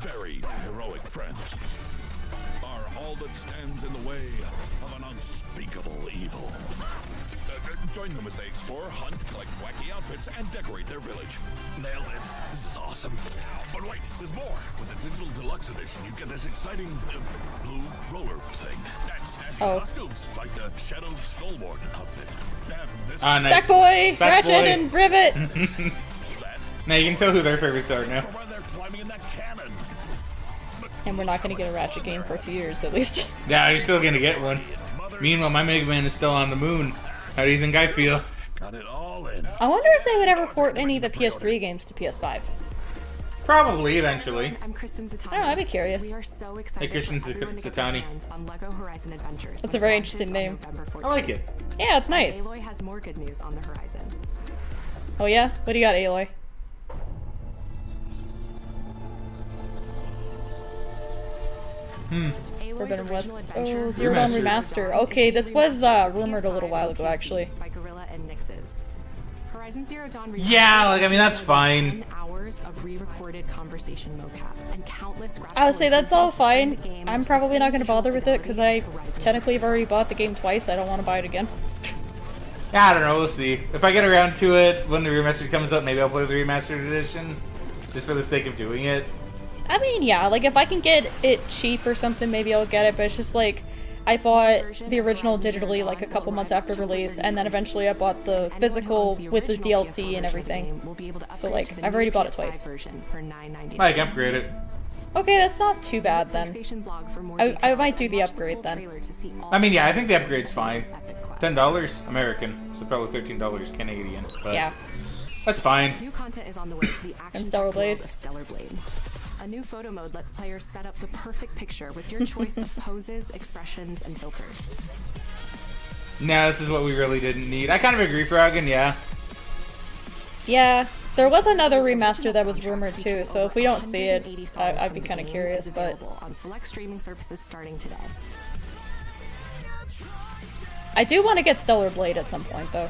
[SPEAKER 13] very heroic friends are all that stands in the way of an unspeakable evil. Join them as they explore, hunt, collect wacky outfits, and decorate their village. Nailed it. This is awesome. But wait, there's more. With the digital deluxe edition, you get this exciting blue roller thing. And snazzy costumes, like the Shadow Skullborn outfit.
[SPEAKER 1] Nice.
[SPEAKER 2] Sackboy, Ratchet, and Rivet.
[SPEAKER 1] Now you can tell who their favorites are now.
[SPEAKER 2] And we're not going to get a Ratchet game for a few years, at least.
[SPEAKER 1] Yeah, you're still going to get one. Meanwhile, my Mega Man is still on the moon. How do you think I feel?
[SPEAKER 13] Got it all in.
[SPEAKER 2] I wonder if they would ever port any of the PS3 games to PS5.
[SPEAKER 1] Probably, eventually.
[SPEAKER 7] I'm Kristen Zatani.
[SPEAKER 2] I don't know, I'd be curious.
[SPEAKER 7] We are so excited
[SPEAKER 1] Hey, Kristen
[SPEAKER 7] for everyone to get their
[SPEAKER 1] Zatani.
[SPEAKER 7] hands on Lego Horizon Adventures.
[SPEAKER 2] That's a very interesting name.
[SPEAKER 1] I like it.
[SPEAKER 2] Yeah, it's nice.
[SPEAKER 7] Aloy has more good news on the horizon.
[SPEAKER 2] Oh yeah? What do you got, Aloy? Forbidden West. Oh, Zero Dawn Remaster. Okay, this was rumored a little while ago, actually.
[SPEAKER 7] By Gorilla and Nix's. Horizon Zero Dawn Remaster.
[SPEAKER 1] Yeah, like, I mean, that's fine.
[SPEAKER 7] 10 hours of re-recorded conversation mocap and countless
[SPEAKER 2] I would say that's all fine. I'm probably not going to bother with it because I technically have already bought the game twice. I don't want to buy it again.
[SPEAKER 1] Yeah, I don't know. We'll see. If I get around to it when the remastered comes up, maybe I'll play the remastered edition, just for the sake of doing it.
[SPEAKER 2] I mean, yeah, like if I can get it cheap or something, maybe I'll get it. But it's just like I bought the original digitally like a couple months after release, and then eventually I bought the physical with the DLC and everything. So like I've already bought it twice.
[SPEAKER 1] I can upgrade it.
[SPEAKER 2] Okay, that's not too bad then. I might do the upgrade then.
[SPEAKER 1] I mean, yeah, I think the upgrade's fine. $10 American, so probably $13 Canadian. But
[SPEAKER 2] yeah,
[SPEAKER 1] that's fine.
[SPEAKER 7] New content is on the way to the action
[SPEAKER 2] Stellar Blade.
[SPEAKER 7] of Stellar Blade. A new photo mode lets players set up the perfect picture with your choice of poses, expressions, and filters.
[SPEAKER 1] Nah, this is what we really didn't need. I kind of agree, Fraggin, yeah.
[SPEAKER 2] Yeah, there was another remaster that was rumored too, so if we don't see it, I'd be kind of curious, but...
[SPEAKER 7] on select streaming services starting today.
[SPEAKER 2] I do want to get Stellar Blade at some point, though.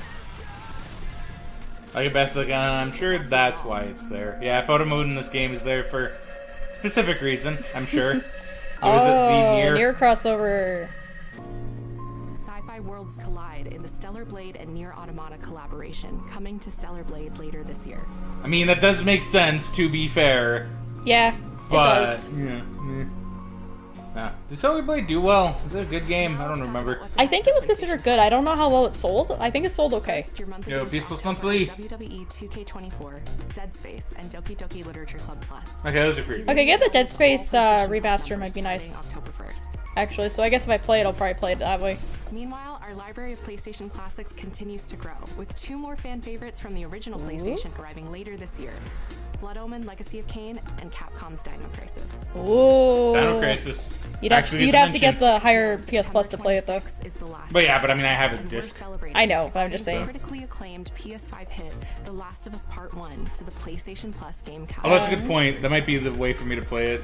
[SPEAKER 1] Like best look, I'm sure that's why it's there. Yeah, photo mode in this game is there for a specific reason, I'm sure.
[SPEAKER 2] Oh, near crossover.
[SPEAKER 7] Sci-fi worlds collide in the Stellar Blade and Nier Automata collaboration, coming to Stellar Blade later this year.
[SPEAKER 1] I mean, that does make sense, to be fair.
[SPEAKER 2] Yeah,
[SPEAKER 1] but,
[SPEAKER 2] it does.
[SPEAKER 1] Yeah, did Stellar Blade do well? Is it a good game? I don't remember.
[SPEAKER 2] I think it was considered good. I don't know how well it sold. I think it sold okay.
[SPEAKER 1] Yo, PS Plus Monthly.
[SPEAKER 7] WWE 2K24, Dead Space, and Doki Doki Literature Club Plus.
[SPEAKER 1] Okay, those are pretty.
[SPEAKER 2] Okay, get the Dead Space remaster might be nice. Actually, so I guess if I play it, I'll probably play it that way.
[SPEAKER 7] Meanwhile, our
[SPEAKER 14] Our library of PlayStation classics continues to grow, with 2 more fan favorites from the original PlayStation arriving later this year. Blood Omen, Legacy of Kain, and Capcom's Dino Crisis.
[SPEAKER 2] Ooh.
[SPEAKER 1] Dino Crisis.
[SPEAKER 2] You'd have to get the higher PS Plus to play it though.
[SPEAKER 1] But yeah, I mean, I have a disc.
[SPEAKER 2] I know, but I'm just saying.
[SPEAKER 14] Critically acclaimed PS5 hit The Last of Us Part 1 to the PlayStation Plus game
[SPEAKER 1] Oh, that's a good point. That might be the way for me to play it.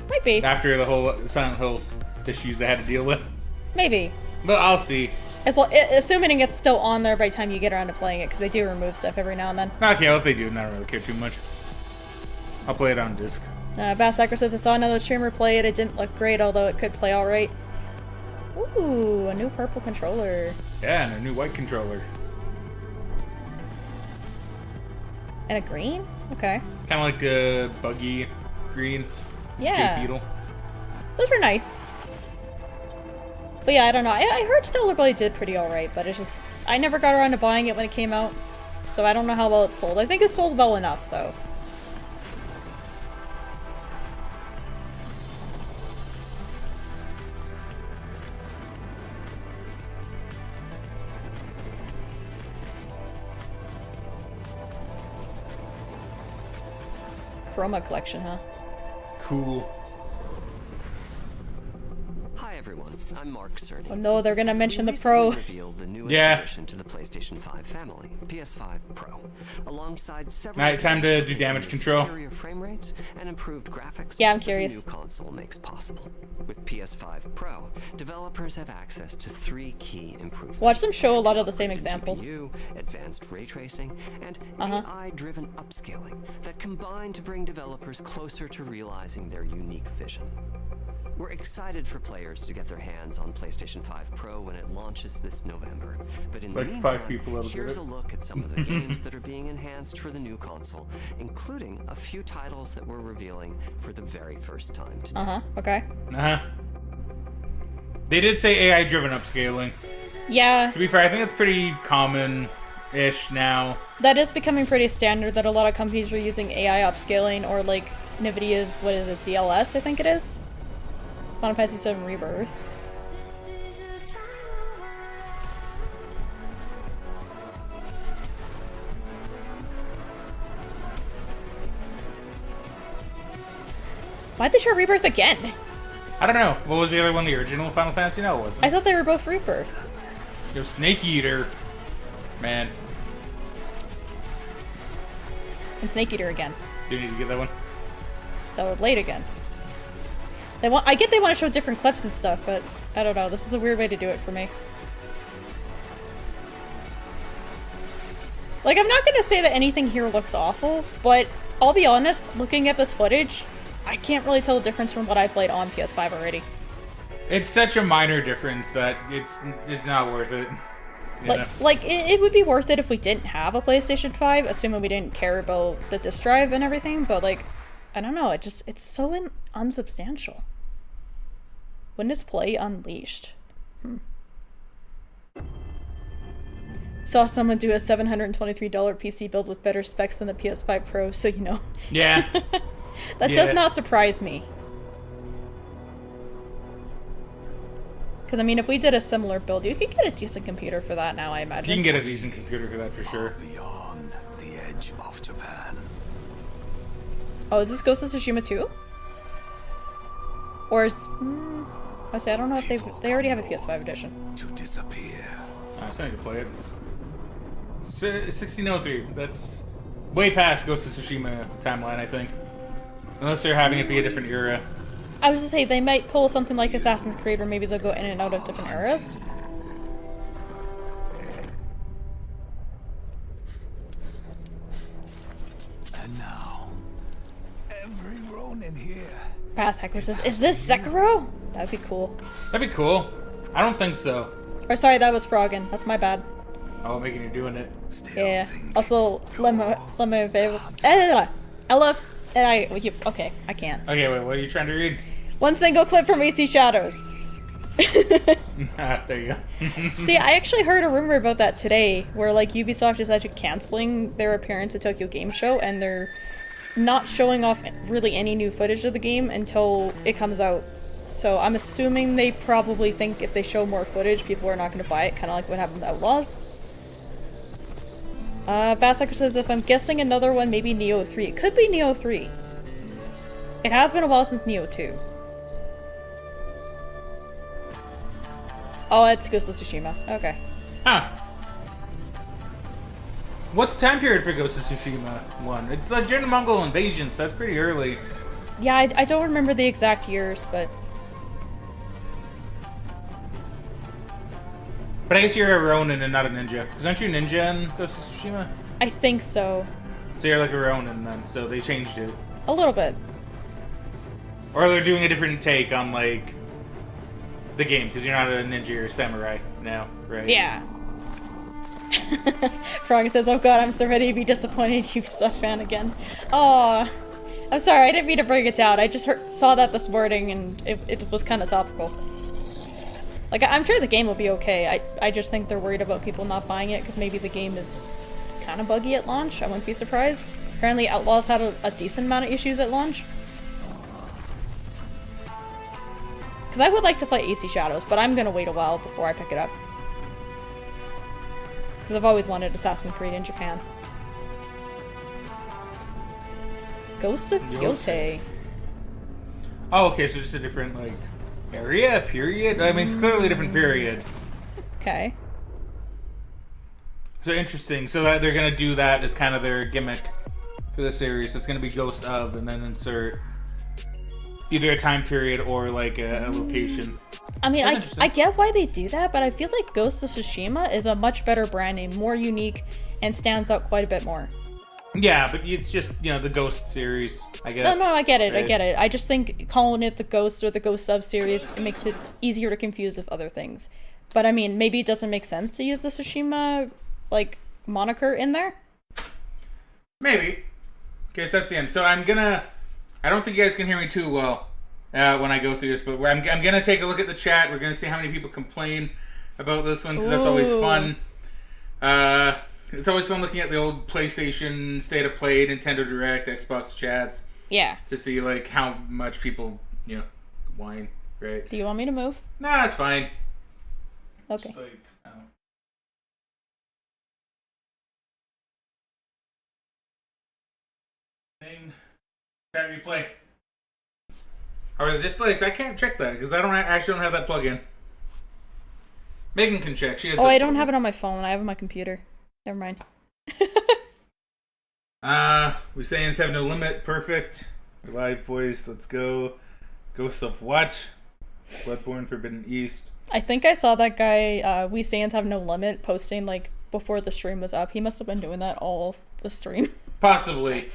[SPEAKER 2] Might be.
[SPEAKER 1] After the whole Silent Hill issues I had to deal with.
[SPEAKER 2] Maybe.
[SPEAKER 1] But I'll see.
[SPEAKER 2] Assuming it's still on there by the time you get around to playing it, because they do remove stuff every now and then.
[SPEAKER 1] Okay, well, if they do, I don't really care too much. I'll play it on disc.
[SPEAKER 2] Bass Sacker says, I saw another streamer play it. It didn't look great, although it could play alright. Ooh, a new purple controller.
[SPEAKER 1] Yeah, and a new white controller.
[SPEAKER 2] And a green? Okay.
[SPEAKER 1] Kind of like a buggy green.
[SPEAKER 2] Yeah.
[SPEAKER 1] Jade Beetle.
[SPEAKER 2] Those were nice. But yeah, I don't know. I heard Stellar Blade did pretty alright, but it's just... I never got around to buying it when it came out, so I don't know how well it sold. I think it sold well enough, though. Chroma collection, huh?
[SPEAKER 1] Cool.
[SPEAKER 15] Hi everyone, I'm Mark Cerny.
[SPEAKER 2] Oh no, they're gonna mention the Pro.
[SPEAKER 15] Revealed the newest addition to the PlayStation 5 family, PS5 Pro, alongside several.
[SPEAKER 1] Alright, time to do damage control.
[SPEAKER 15] Superior frame rates and improved graphics.
[SPEAKER 2] Yeah, I'm
[SPEAKER 15] that
[SPEAKER 2] curious.
[SPEAKER 15] The new console makes possible. With PS5 Pro, developers have access to 3 key improvements.
[SPEAKER 2] Watch them show a lot of the same examples.
[SPEAKER 15] GPU, advanced ray tracing, and AI-driven upscaling that combine to bring developers closer to realizing their unique vision. We're excited for players to get their hands on PlayStation 5 Pro when it launches this November. But in the
[SPEAKER 1] Like 5
[SPEAKER 15] meantime,
[SPEAKER 1] people that'll
[SPEAKER 15] here's
[SPEAKER 1] get
[SPEAKER 15] a
[SPEAKER 1] it.
[SPEAKER 15] look at some of the games that are being enhanced for the new console, including a few titles that we're revealing for the very first time today.
[SPEAKER 2] Okay.
[SPEAKER 1] They did say AI-driven upscaling.
[SPEAKER 2] Yeah.
[SPEAKER 1] To be fair, I think it's pretty common-ish now.
[SPEAKER 2] That is becoming pretty standard that a lot of companies are using AI upscaling, or like NVIDIA's, what is it, DLS, I think it is? Final Fantasy VII Rebirth. Why'd they show Rebirth again?
[SPEAKER 1] I don't know. What was the other one? The original Final Fantasy? No, it wasn't.
[SPEAKER 2] I thought they were both Rebirths.
[SPEAKER 1] Yo, Snake Eater. Man.
[SPEAKER 2] And Snake Eater again.
[SPEAKER 1] Do you need to get that one?
[SPEAKER 2] Stellar Blade again. I get they want to show different clips and stuff, but I don't know. This is a weird way to do it for me. Like, I'm not gonna say that anything here looks awful, but I'll be honest, looking at this footage, I can't really tell the difference from what I played on PS5 already.
[SPEAKER 1] It's such a minor difference that it's not worth it.
[SPEAKER 2] It would be worth it if we didn't have a PlayStation 5, assuming we didn't care about the disk drive and everything, but like, I don't know, it's so unsubstantial. When is Play unleashed? Saw someone do a $723 PC build with better specs than the PS5 Pro, so you know.
[SPEAKER 1] Yeah.
[SPEAKER 2] That does not surprise me. Because, I mean, if we did a similar build, you could get a decent computer for that now, I imagine.
[SPEAKER 1] You can get a decent computer for that, for sure.
[SPEAKER 4] Beyond the edge of Japan.
[SPEAKER 2] Oh, is this Ghost of Tsushima 2? Or is... I say, I don't know if they already have a PS5 edition.
[SPEAKER 4] To disappear.
[SPEAKER 1] I still need to play it. 1603. That's way past Ghost of Tsushima timeline, I think. Unless they're having it be a different era.
[SPEAKER 2] I was to say, they might pull something like Assassin's Creed where maybe they'll go in and out of different eras.
[SPEAKER 4] And now, every Ronin here.
[SPEAKER 2] Bass Hacker says, is this Sekiro? That'd be cool.
[SPEAKER 1] That'd be cool. I don't think so.
[SPEAKER 2] Or sorry, that was Fraggin. That's my bad.
[SPEAKER 1] Oh, making you doing it.
[SPEAKER 2] Yeah. Also, let me favorite. I love. Okay, I can't.
[SPEAKER 1] Okay, wait. What are you trying to read?
[SPEAKER 2] One single clip from AC Shadows.
[SPEAKER 1] There you go.
[SPEAKER 2] See, I actually heard a rumor about that today, where like Ubisoft is actually canceling their appearance at Tokyo Game Show, and they're not showing off really any new footage of the game until it comes out So I'm assuming they probably think if they show more footage, people are not going to buy it, kind of like what happened with Outlaws. Bassacre says, if I'm guessing another one, maybe Neo 3. It could be Neo 3. It has been a while since Neo 2. Oh, it's Ghost of Tsushima. Okay.
[SPEAKER 1] Huh. What's the time period for Ghost of Tsushima 1? It's like during the Mongol invasion, so that's pretty early.
[SPEAKER 2] Yeah, I don't remember the exact years, but...
[SPEAKER 1] But I guess you're a Ronin and not a ninja. Because aren't you ninja in Ghost of Tsushima?
[SPEAKER 2] I think so.
[SPEAKER 1] So you're like a Ronin then, so they changed it.
[SPEAKER 2] A little bit.
[SPEAKER 1] Or they're doing a different take on, like, the game, because you're not a ninja or a samurai now, right?
[SPEAKER 2] Yeah. Fraggin says, oh god, I'm so ready to be disappointed Ubisoft fan again. Oh, I'm sorry, I didn't mean to bring it down. I just saw that this morning and it was kind of topical. Like, I'm sure the game will be okay. I just think they're worried about people not buying it because maybe the game is kind of buggy at launch. I wouldn't be surprised. Apparently Outlaws had a decent amount of issues at launch. Because I would like to play AC Shadows, but I'm going to wait a while before I pick it up. Because I've always wanted Assassin's Creed in Japan. Ghosts of Yote.
[SPEAKER 1] Oh, okay, so just a different, like, area? Period? I mean, it's clearly a different period.
[SPEAKER 2] Okay.
[SPEAKER 1] So interesting. So that they're going to do that as kind of their gimmick for the series. So it's going to be Ghost of, and then insert either a time period or, like, a location.
[SPEAKER 2] I mean, I get why they do that, but I feel like Ghost of Tsushima is a much better brand name, more unique, and stands out quite a bit more.
[SPEAKER 1] Yeah, but it's just, you know, the Ghost series, I guess.
[SPEAKER 2] No, I get it,
[SPEAKER 1] right?
[SPEAKER 2] I get it. I just think calling it the Ghost or the Ghost of series, it makes it easier to confuse with other things. But I mean, maybe it doesn't make sense to use the Tsushima, like, moniker in there?
[SPEAKER 1] Maybe. Okay, so that's the end. So I don't think you guys can hear me too well when I go through this, but I'm gonna take a look at the chat. We're gonna see how many people complain about this one, because that's always fun. It's always fun looking at the old PlayStation State of Play, Nintendo Direct, Xbox chats.
[SPEAKER 2] Yeah.
[SPEAKER 1] To see, like, how much people, you know, whine, right?
[SPEAKER 2] Do you want me to move?
[SPEAKER 1] Nah, it's fine.
[SPEAKER 2] Okay.
[SPEAKER 1] Just like, I don't know. Same chat replay. Are the dislikes? I can't check that because I actually don't have that plug in. Megan can check. She has.
[SPEAKER 2] Oh, I don't have it on my phone. I have it on my computer. Never mind.
[SPEAKER 1] We Saiyans have no limit. Perfect. Live voice. Let's go. Ghost of Watch. Bloodborne Forbidden East.
[SPEAKER 2] I think I saw that guy, We Saiyans Have No Limit, posting, like, before the stream was up. He must have been doing that all the stream.
[SPEAKER 1] Possibly.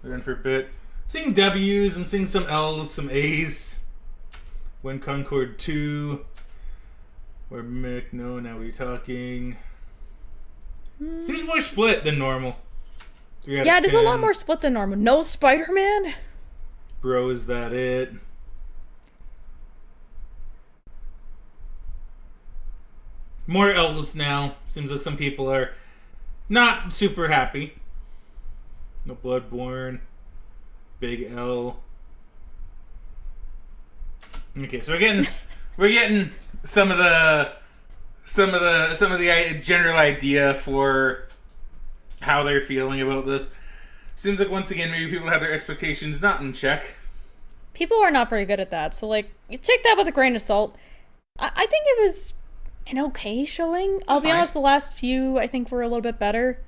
[SPEAKER 1] We're in for a bit. Seeing W's. I'm seeing some L's, some A's. When Concord 2. Or Mick, no, now we're talking. Seems more split than normal.
[SPEAKER 2] Yeah, it is a lot more split than normal. No Spider-Man?
[SPEAKER 1] Bro, is that it? More L's now. Seems like some people are not super happy. No Bloodborne. Big L. Okay, so we're getting some of the general idea for how they're feeling about this. Seems like once again maybe people have their expectations not in check.
[SPEAKER 2] People are not very good at that, so like you take that with a grain of salt. I think it was an okay showing. I'll be honest, the last few I think were a little bit better.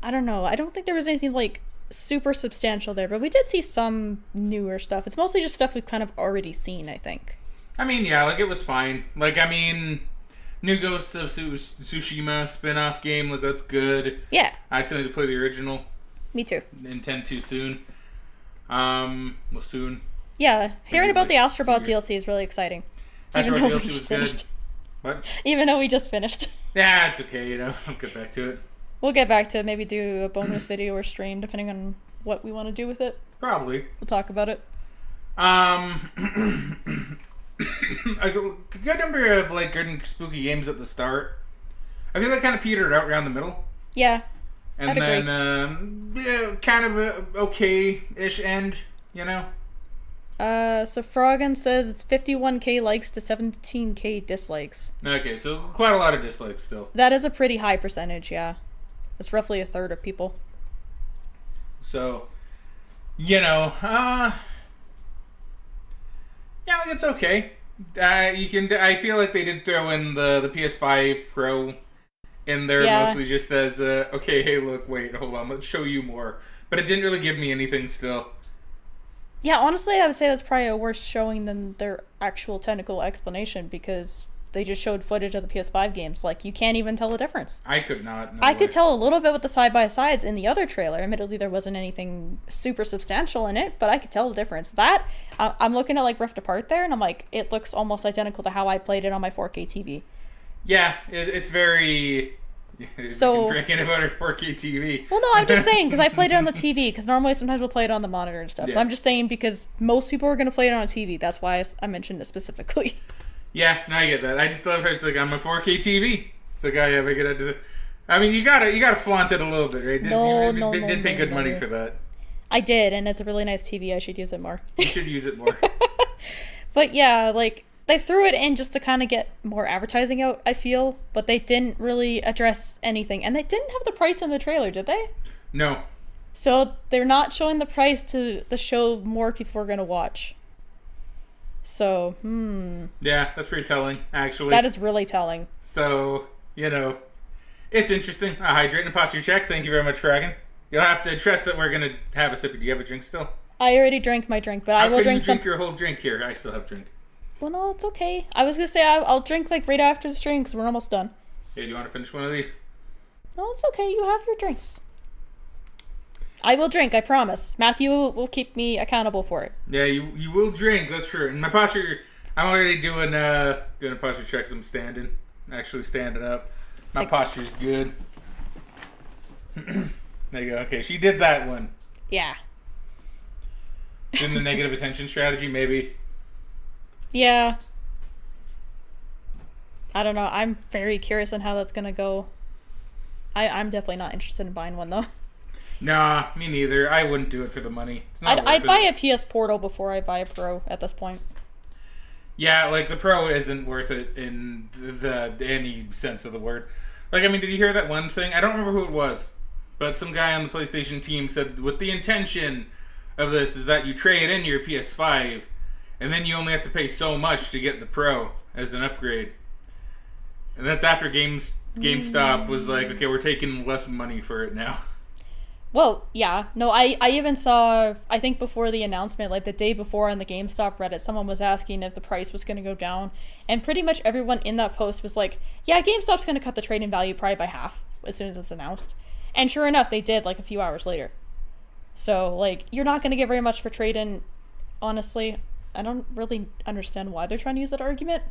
[SPEAKER 2] I don't know. I don't think there was anything like super substantial there, but we did see some newer stuff. It's mostly just stuff we've kind of already seen, I think.
[SPEAKER 1] I mean, yeah, like it was fine. Like, I mean, new Ghost of Tsushima spin-off game, like that's good.
[SPEAKER 2] Yeah.
[SPEAKER 1] I still need to play the original.
[SPEAKER 2] Me too.
[SPEAKER 1] Intend to soon. Soon.
[SPEAKER 2] Yeah, hearing about the Astrobot DLC is really exciting.
[SPEAKER 1] Astrobot DLC was good. What?
[SPEAKER 2] Even though we just finished.
[SPEAKER 1] Yeah, it's okay, you know. I'll get back to it.
[SPEAKER 2] We'll get back to it. Maybe do a bonus video or stream, depending on what we want to do with it.
[SPEAKER 1] Probably.
[SPEAKER 2] We'll talk about it.
[SPEAKER 1] A good number of like good and spooky games at the start. I feel like kind of petered out around the middle.
[SPEAKER 2] Yeah.
[SPEAKER 1] And then yeah, kind of a okay-ish end, you know?
[SPEAKER 2] So Fraggin says it's 51k likes to 17k dislikes.
[SPEAKER 1] Okay, so quite a lot of dislikes still.
[SPEAKER 2] That is a pretty high percentage, yeah. It's roughly a third of people.
[SPEAKER 1] So, yeah, like it's okay. I feel like they did throw in the PS5 Pro in there mostly just as okay, hey, look, wait, hold on, let's show you more. But it didn't really give me anything still.
[SPEAKER 2] Yeah, honestly, I would say that's probably a worse showing than their actual technical explanation because they just showed footage of the PS5 games. Like, you can't even tell the difference.
[SPEAKER 1] I could not.
[SPEAKER 2] I could tell a little bit with the side-by-sides in the other trailer. Admittedly, there wasn't anything super substantial in it, but I could tell the difference. I'm looking at, like, Rift Apart there, and I'm like, it looks almost identical to how I played it on my 4K TV.
[SPEAKER 1] Yeah, it's very... So drinking about a 4K TV.
[SPEAKER 2] Well, no, I'm just saying because I played it on the TV. Because normally, sometimes we'll play it on the monitor and stuff. Yeah. So I'm just saying because most people are going to play it on a TV. That's why I mentioned it specifically.
[SPEAKER 1] Yeah, no, I get that. I just love how it's like I'm a 4K TV. It's like I have a good. I mean, you gotta flaunt it a little bit, right? You did pay good money for that.
[SPEAKER 2] I did, and it's a really nice TV. I should use it more.
[SPEAKER 1] You should use it more.
[SPEAKER 2] But yeah, like. They threw it in just to kind of get more advertising out, I feel, but they didn't really address anything. And they didn't have the price in the trailer, did they?
[SPEAKER 1] No.
[SPEAKER 2] So they're not showing the price to the show more people are going to watch. So,
[SPEAKER 1] Yeah, that's pretty telling, actually.
[SPEAKER 2] That is really telling.
[SPEAKER 1] So, it's interesting. A hydrate and posture check. Thank you very much, Fraggin. You'll have to trust that we're going to have a sip. Do you have a drink still?
[SPEAKER 2] I already drank my drink, but I will drink some.
[SPEAKER 1] You drink your whole drink here. I still have drink.
[SPEAKER 2] Well, no, it's okay. I was going to say I'll drink like right after the stream because we're almost done.
[SPEAKER 1] Hey, do you want to finish one of these?
[SPEAKER 2] No, it's okay. You have your drinks. I will drink, I promise. Matthew will keep me accountable for it.
[SPEAKER 1] Yeah, you will drink, that's true. And my posture, I'm already doing a posture check because I'm standing. Actually standing up. My posture's good. There you go. Okay, she did that one.
[SPEAKER 2] Yeah.
[SPEAKER 1] Doing the negative attention strategy, maybe.
[SPEAKER 2] Yeah. I don't know. I'm very curious on how that's going to go. I'm definitely not interested in buying one, though.
[SPEAKER 1] Nah, me neither. I wouldn't do it for the money.
[SPEAKER 2] I'd buy a PS Portal before I buy a Pro at this point.
[SPEAKER 1] Yeah, like, the Pro isn't worth it in any sense of the word. Like, I mean, did you hear that one thing? I don't remember who it was, but some guy on the PlayStation team said, with the intention of this is that you trade in your PS5, and then you only have to pay so much to get the Pro as an upgrade. And that's after GameStop was like, okay, we're taking less money for it now.
[SPEAKER 2] Well, yeah. No, I even saw, I think before the announcement, like the day before on the GameStop Reddit, someone was asking if the price was going to go down. And pretty much everyone in that post was like, yeah, GameStop's going to cut the trade-in value probably by half as soon as it's announced. And sure enough, they did like a few hours later. So, like, you're not going to get very much for trade-in, honestly. I don't really understand why they're trying to use that argument.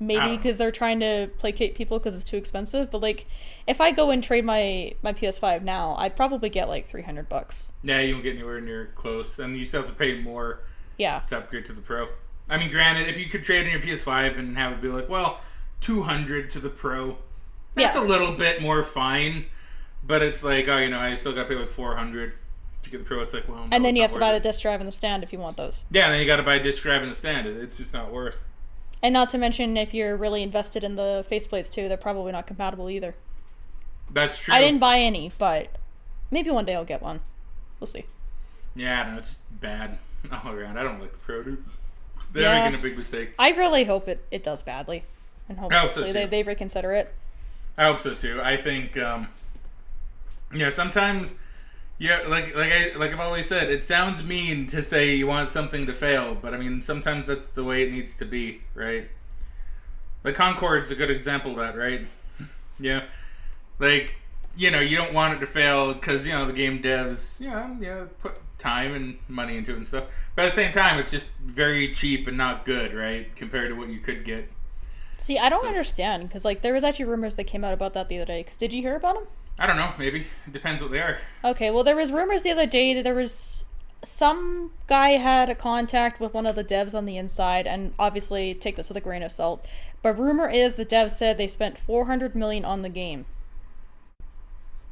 [SPEAKER 2] Maybe because they're trying to placate people because it's too expensive. But, like, if I go and trade my PS5 now, I'd probably get, like, $300.
[SPEAKER 1] Yeah, you won't get anywhere near close. And you still have to pay more to upgrade to the Pro. I mean, granted, if you could trade in your PS5 and have it be like, well, $200 to the Pro, that's a little bit more fine. But it's like, oh, I still got to pay, like, $400 to get the Pro. It's like, well, no,
[SPEAKER 2] and then you have to buy the disc drive and the stand if you want those.
[SPEAKER 1] Yeah, and then you got to buy a disc drive and the stand. It's just not worth.
[SPEAKER 2] And not to mention, if you're really invested in the faceplates too, they're probably not compatible either.
[SPEAKER 1] That's true.
[SPEAKER 2] I didn't buy any, but maybe one day I'll get one. We'll see.
[SPEAKER 1] Yeah, I don't know. It's bad all around. I don't like the Pro, dude. They're making a big mistake.
[SPEAKER 2] I really hope it does badly. And hopefully they reconsider it.
[SPEAKER 1] I hope so too. I think, sometimes... Yeah, like I've always said, it sounds mean to say you want something to fail, but I mean, sometimes that's the way it needs to be, right? Like, Concord's a good example of that, right? Yeah. Like, you don't want it to fail because, the game devs, put time and money into it and stuff. But at the same time, it's just very cheap and not good, right? Compared to what you could get.
[SPEAKER 2] See, I don't understand, because, like, there was actually rumors that came out about that the other day. Because did you hear about them?
[SPEAKER 1] I don't know, maybe. It depends what they are.
[SPEAKER 2] Okay, well, there was rumors the other day that there was some guy had a contact with one of the devs on the inside, and obviously take this with a grain of salt, but rumor is the devs said they spent $400 million on the game.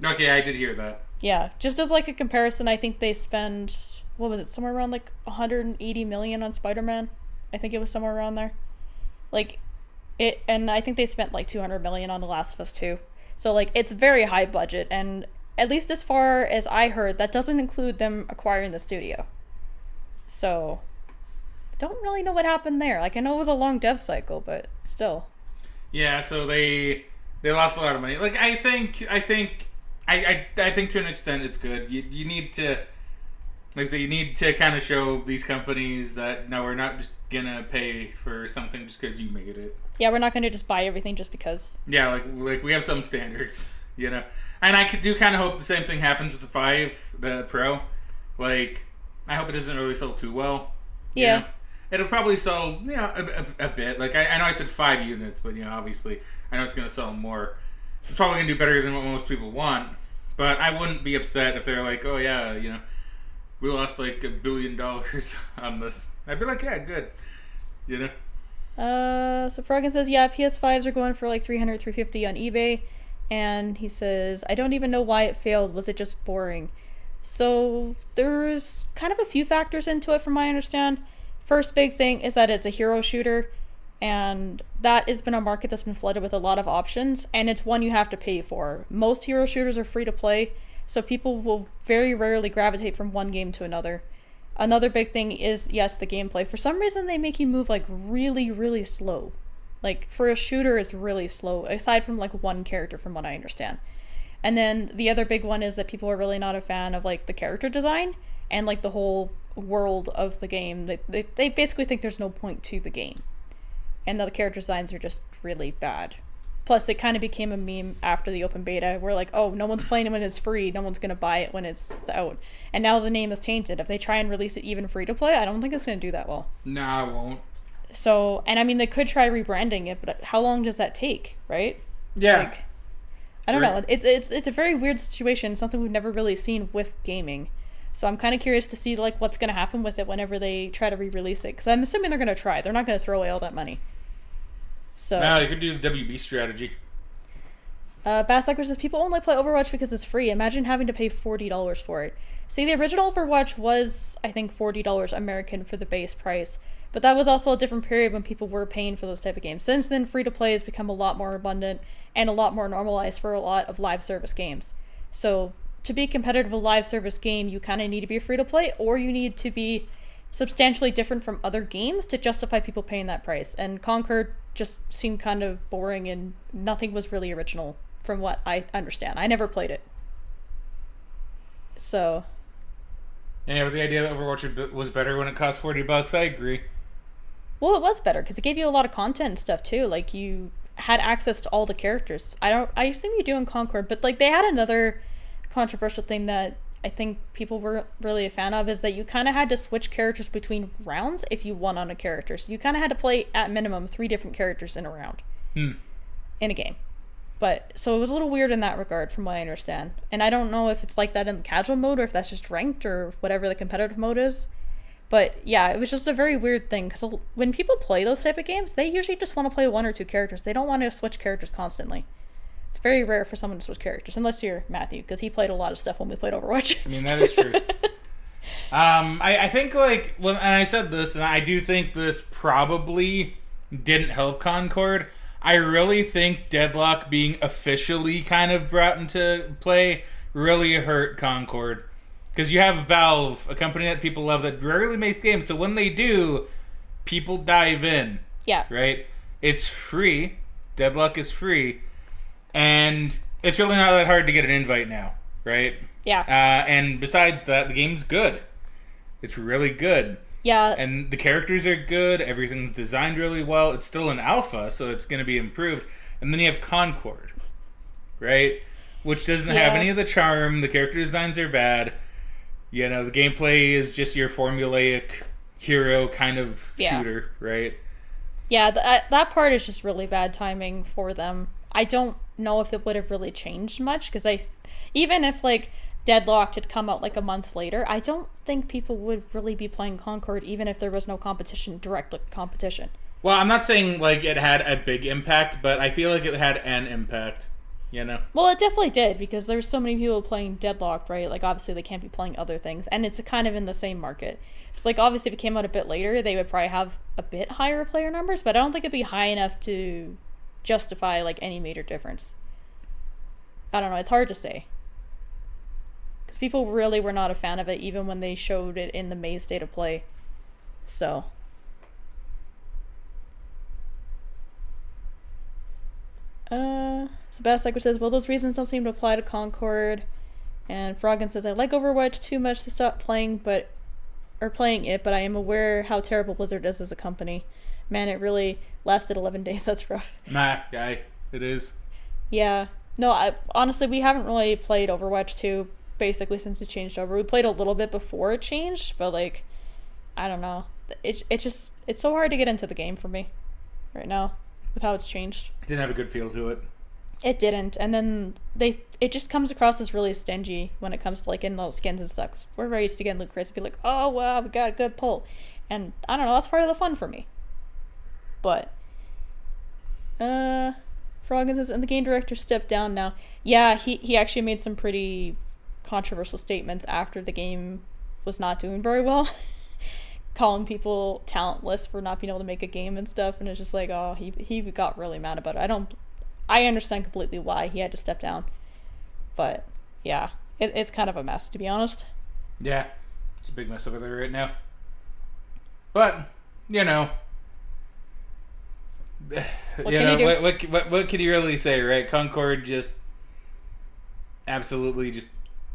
[SPEAKER 1] Okay, I did hear that.
[SPEAKER 2] Yeah, just as like a comparison, I think they spend, what was it, somewhere around like 180 million on Spider-Man. I think it was somewhere around there. Like it, and I think they spent like 200 million on The Last of Us 2. So like it's very high budget, and at least as far as I heard, that doesn't include them acquiring the studio. So don't really know what happened there. Like I know it was a long dev cycle, but still.
[SPEAKER 1] Yeah, so they lost a lot of money. Like I think to an extent it's good. You need to, like I say, you need to kind of show these companies that no, we're not just gonna pay for something just because you made it.
[SPEAKER 2] Yeah, we're not gonna just buy everything just because.
[SPEAKER 1] Yeah, like we have some standards, you know. And I do kind of hope the same thing happens with the 5, the Pro. Like, I hope it doesn't really sell too well.
[SPEAKER 2] Yeah.
[SPEAKER 1] Know? It'll probably sell, you know, a bit. Like, I know I said 5 units, but, you know, obviously, I know it's going to sell more. It's probably going to do better than what most people want. But I wouldn't be upset if they're like, oh, yeah, you know, we lost, like, $1 billion on this. I'd be like, yeah, good. You know?
[SPEAKER 2] So Fraggin says, yeah, PS5s are going for, like, 300, 350 on eBay. And he says, I don't even know why it failed. Was it just boring? So there's kind of a few factors into it from what I understand. First big thing is that it's a hero shooter, and that has been a market that's been flooded with a lot of options, and it's one you have to pay for. Most hero shooters are free to play, so people will very rarely gravitate from one game to another. Another big thing is, yes, the gameplay. For some reason, they make you move like really, really slow. Like for a shooter, it's really slow, aside from like one character from what I understand. And then the other big one is that people are really not a fan of like the character design and like the whole world of the game. They basically think there's no point to the game, and the character designs are just really bad. Plus, it kind of became a meme after the open beta. We're like, oh, no one's playing it when it's free. No one's gonna buy it when it's out. And now the name is tainted. If they try and release it even free to play, I don't think it's gonna do that well.
[SPEAKER 1] Nah, it won't.
[SPEAKER 2] So, and I mean, they could try rebranding it, but how long does that take, right?
[SPEAKER 1] Yeah.
[SPEAKER 2] Like, I don't know. It's a very weird situation. Something we've never really seen with gaming. So I'm kind of curious to see like what's going to happen with it whenever they try to re-release it. Because I'm assuming they're going to try. They're not going to throw away all that money. So.
[SPEAKER 1] No, you could do the WB strategy.
[SPEAKER 2] Basslecker says, people only play Overwatch because it's free. Imagine having to pay $40 for it. See, the original Overwatch was, I think, $40 American for the base price. But that was also a different period when people were paying for those type of games. Since then, free-to-play has become a lot more abundant and a lot more normalized for a lot of live service games. So to be competitive with a live service game, you kind of need to be free-to-play, or you need to be substantially different from other games to justify people paying that price. And Conquer just seemed kind of boring, and nothing was really original from what I understand. I never played it. So...
[SPEAKER 1] Yeah, with the idea that Overwatch was better when it cost $40, I agree.
[SPEAKER 2] Well, it was better because it gave you a lot of content and stuff too. Like you had access to all the characters. I assume you do in Concord, but like they had another controversial thing that I think people were really a fan of, is that you kind of had to switch characters between rounds if you won on a character. So you kind of had to play at minimum 3 different characters in a round in a game. But so it was a little weird in that regard from what I understand. And I don't know if it's like that in the casual mode or if that's just ranked or whatever the competitive mode is. But yeah, it was just a very weird thing because when people play those type of games, they usually just want to play 1 or 2 characters. They don't want to switch characters constantly. It's very rare for someone to switch characters, unless you're Matthew, because he played a lot of stuff when we played Overwatch.
[SPEAKER 1] I mean, that is true. I think, like, well, and I said this, and I do think this probably didn't help Concord. I really think Deadlock being officially kind of brought into play really hurt Concord. Because you have Valve, a company that people love that rarely makes games, so when they do, people dive in.
[SPEAKER 2] Yeah.
[SPEAKER 1] Right? It's free. Deadlock is free. And it's really not that hard to get an invite now, right?
[SPEAKER 2] Yeah.
[SPEAKER 1] And besides that, the game's good. It's really good.
[SPEAKER 2] Yeah.
[SPEAKER 1] And the characters are good. Everything's designed really well. It's still an alpha, so it's going to be improved. And then you have Concord, right? Which doesn't have any of the charm. The character designs are bad. You know, the gameplay is just your formulaic hero kind of shooter, right?
[SPEAKER 2] Yeah, that part is just really bad timing for them. I don't know if it would have really changed much, because even if, like, Deadlocked had come out, like, a month later, I don't think people would really be playing Concord, even if there was no competition, direct competition.
[SPEAKER 1] Well, I'm not saying, like, it had a big impact, but I feel like it had an impact. you know?
[SPEAKER 2] Well, it definitely did, because there's so many people playing Deadlocked, right? Like, obviously they can't be playing other things, and it's kind of in the same market. So, like, obviously if it came out a bit later, they would probably have a bit higher player numbers, but I don't think it'd be high enough to justify, like, any major difference. I don't know, it's hard to say. Because people really were not a fan of it, even when they showed it in the May State of Play. So... Sebastian says, well, those reasons don't seem to apply to Concord. And Fraggin says, I like Overwatch too much to stop playing it, but I am aware how terrible Blizzard is as a company. Man, it really lasted 11 days. That's rough.
[SPEAKER 1] Nah, guy, it is.
[SPEAKER 2] Yeah. No, honestly, we haven't really played Overwatch 2 basically since it changed over. We played a little bit before it changed, but, like, I don't know. It's so hard to get into the game for me right now with how it's changed.
[SPEAKER 1] It didn't have a good feel to it.
[SPEAKER 2] It didn't, and then it just comes across as really stingy when it comes to, like, getting those skins and stuff. 'Cause we're very used to getting loot crates and be like, oh wow, we got a good pull, and I don't know, that's part of the fun for me. But Frog says, and the game director stepped down now. Yeah, he actually made some pretty controversial statements after the game was not doing very well, calling people talentless for not being able to make a game and stuff, and it's just like, oh, he got really mad about it. I understand completely why he had to step down. But, yeah, it's kind of a mess, to be honest.
[SPEAKER 1] Yeah, it's a big mess over there right now. But, you know...
[SPEAKER 2] What can you do?
[SPEAKER 1] What can you really say, right? Concord just absolutely just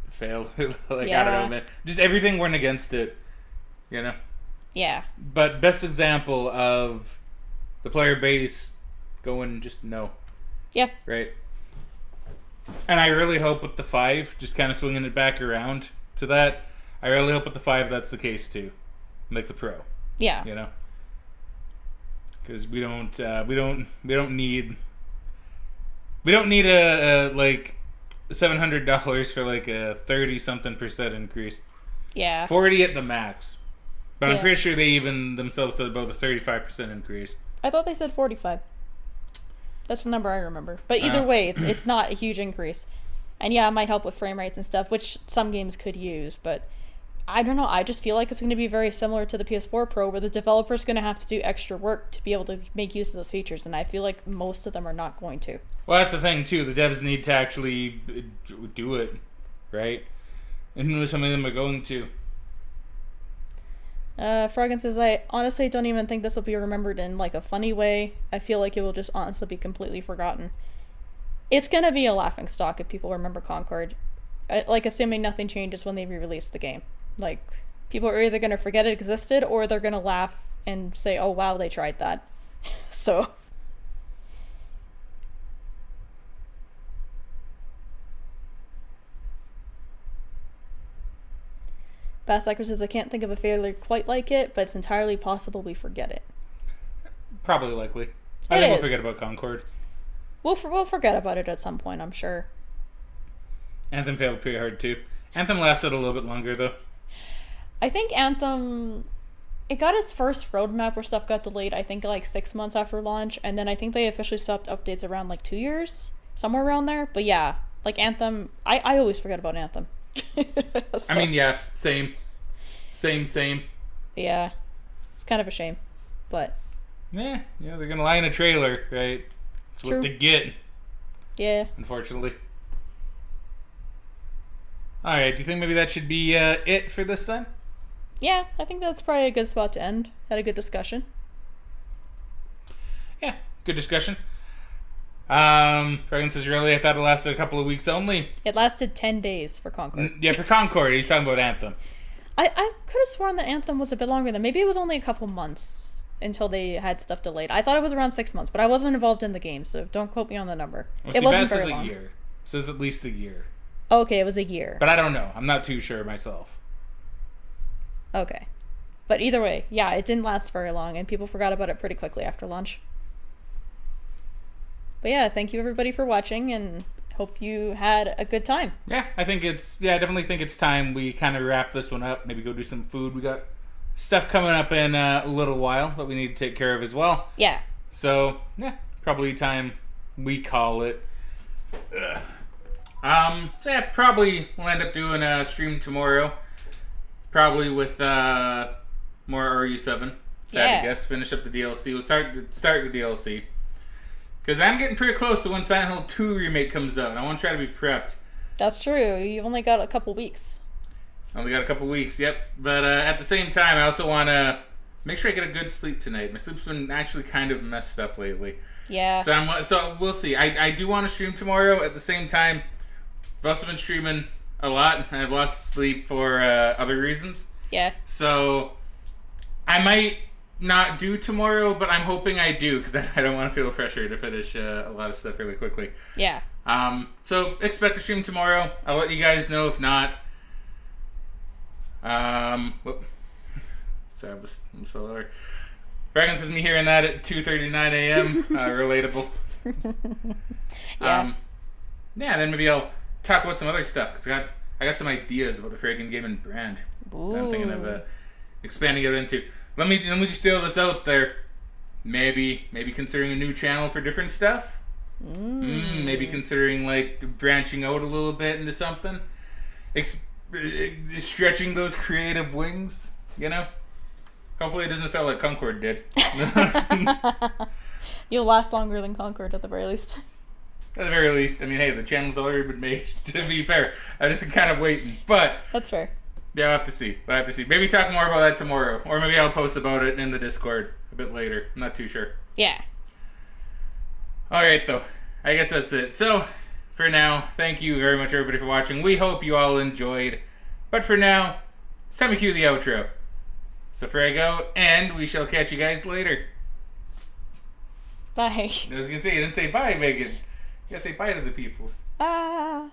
[SPEAKER 1] failed. Like, yeah. I don't know, man. Just everything went against it, you know? Yeah. But best example of the player base going just no. Yeah. Right. And I really hope with the 5, just kind of swinging it back around to that, I really hope with the 5 that's the case too, like the Pro. Yeah. You know, because we don't need a like $700 for like a 30-something% increase. Yeah. 40 at the max. But yeah. I'm pretty sure they even themselves said about a 35% increase.
[SPEAKER 2] I thought they said 45. That's the number I remember. But either way, it's not a huge increase. And yeah, it might help with frame rates and stuff, which some games could use. But I don't know. I just feel like it's going to be very similar to the PS4 Pro, where the developer's going to have to do extra work to be able to make use of those features. And I feel like most of them are not going to.
[SPEAKER 1] Well, that's the thing, too. The devs need to actually do it, right? And some of them are going to.
[SPEAKER 2] Fraggin says, I honestly don't even think this will be remembered in like a funny way. I feel like it will just honestly be completely forgotten. It's gonna be a laughing stock if people remember Concord. Like, assuming nothing changes when they re-release the game. Like, people are either gonna forget it existed, or they're gonna laugh and say, oh wow, they tried that. So... Bassliker says, I can't think of a failure quite like it, but it's entirely possible we forget it.
[SPEAKER 1] Probably likely. I think we'll forget about Concord.
[SPEAKER 2] We'll forget about it at some point, I'm sure.
[SPEAKER 1] Anthem failed pretty hard, too. Anthem lasted a little bit longer, though.
[SPEAKER 2] I think Anthem... It got its first roadmap where stuff got delayed, I think, like 6 months after launch, and then I think they officially stopped updates around, like, 2 years? Somewhere around there? But yeah, like, Anthem... I always forget about Anthem.
[SPEAKER 1] So, I mean, yeah, same.
[SPEAKER 2] Yeah, it's kind of a shame, but
[SPEAKER 1] yeah, they're gonna lie in a trailer, right? That's True. What they get. Yeah, unfortunately. All right, do you think maybe that should be it for this then?
[SPEAKER 2] Yeah, I think that's probably a good spot to end. Had a good discussion.
[SPEAKER 1] Yeah, good discussion. Fragrance says, really, I thought it lasted a couple of weeks only.
[SPEAKER 2] It lasted 10 days for Concord.
[SPEAKER 1] Yeah, for Concord. He's talking about Anthem.
[SPEAKER 2] I could have sworn that Anthem was a bit longer than... Maybe it was only a couple months until they had stuff delayed. I thought it was around 6 months, but I wasn't involved in the game, so don't quote me on the number.
[SPEAKER 1] Well,
[SPEAKER 2] it wasn't very long.
[SPEAKER 1] A year. It says at least a year.
[SPEAKER 2] Okay, it was a year.
[SPEAKER 1] But I don't know. I'm not too sure myself.
[SPEAKER 2] Okay. But either way, yeah, it didn't last very long, and people forgot about it pretty quickly after launch. But yeah, thank you everybody for watching, and hope you had a good time.
[SPEAKER 1] Yeah, I definitely think it's time we kind of wrap this one up. Maybe go do some food. We got stuff coming up in a little while that we need to take care of as well. Yeah. So, yeah, probably time we call it. So yeah, probably we'll end up doing a stream tomorrow. Probably with more RE7.
[SPEAKER 2] Yeah.
[SPEAKER 1] I guess finish up the DLC. We'll start the DLC. Because I'm getting pretty close to when Silent Hill 2 remake comes out. I want to try to be prepped.
[SPEAKER 2] That's true. You've only got a couple weeks.
[SPEAKER 1] Only got a couple weeks, yep. But at the same time, I also want to make sure I get a good sleep tonight. My sleep's been actually kind of messed up lately.
[SPEAKER 2] Yeah.
[SPEAKER 1] So we'll see. I do want to stream tomorrow. At the same time, I've also been streaming a lot, and I've lost sleep for other reasons.
[SPEAKER 2] Yeah.
[SPEAKER 1] So I might not do tomorrow, but I'm hoping I do, because I don't want to feel pressure to finish a lot of stuff really quickly.
[SPEAKER 2] Yeah.
[SPEAKER 1] So expect to stream tomorrow. I'll let you guys know if not. Whoop. Sorry, I almost fell over. Fraggin says me hearing that at 2:39 a.m. Relatable.
[SPEAKER 2] Yeah.
[SPEAKER 1] Yeah, then maybe I'll talk about some other stuff, because I got some ideas about the Fraggin Gamin brand that I'm thinking of expanding it into. Let me just throw this out there. Maybe considering a new channel for different stuff. Maybe considering like branching out a little bit into something. Stretching those creative wings, you know? Hopefully it doesn't feel like Concord did.
[SPEAKER 2] You'll last longer than Concord at the very least.
[SPEAKER 1] At the very least. I mean, hey, the channel's already been made, to be fair. I just kind of waiting, but...
[SPEAKER 2] That's fair.
[SPEAKER 1] Yeah, I'll have to see. Maybe talk more about that tomorrow. Or maybe I'll post about it in the Discord a bit later. I'm not too sure.
[SPEAKER 2] Yeah.
[SPEAKER 1] Alright, though. I guess that's it. So, for now, thank you very much, everybody, for watching. We hope you all enjoyed. But for now, it's time to cue the outro. So frag out, and we shall catch you guys later.
[SPEAKER 2] Bye.
[SPEAKER 1] I was going to say, you didn't say bye, Megan. You got to say bye to the peoples.
[SPEAKER 2] Ah.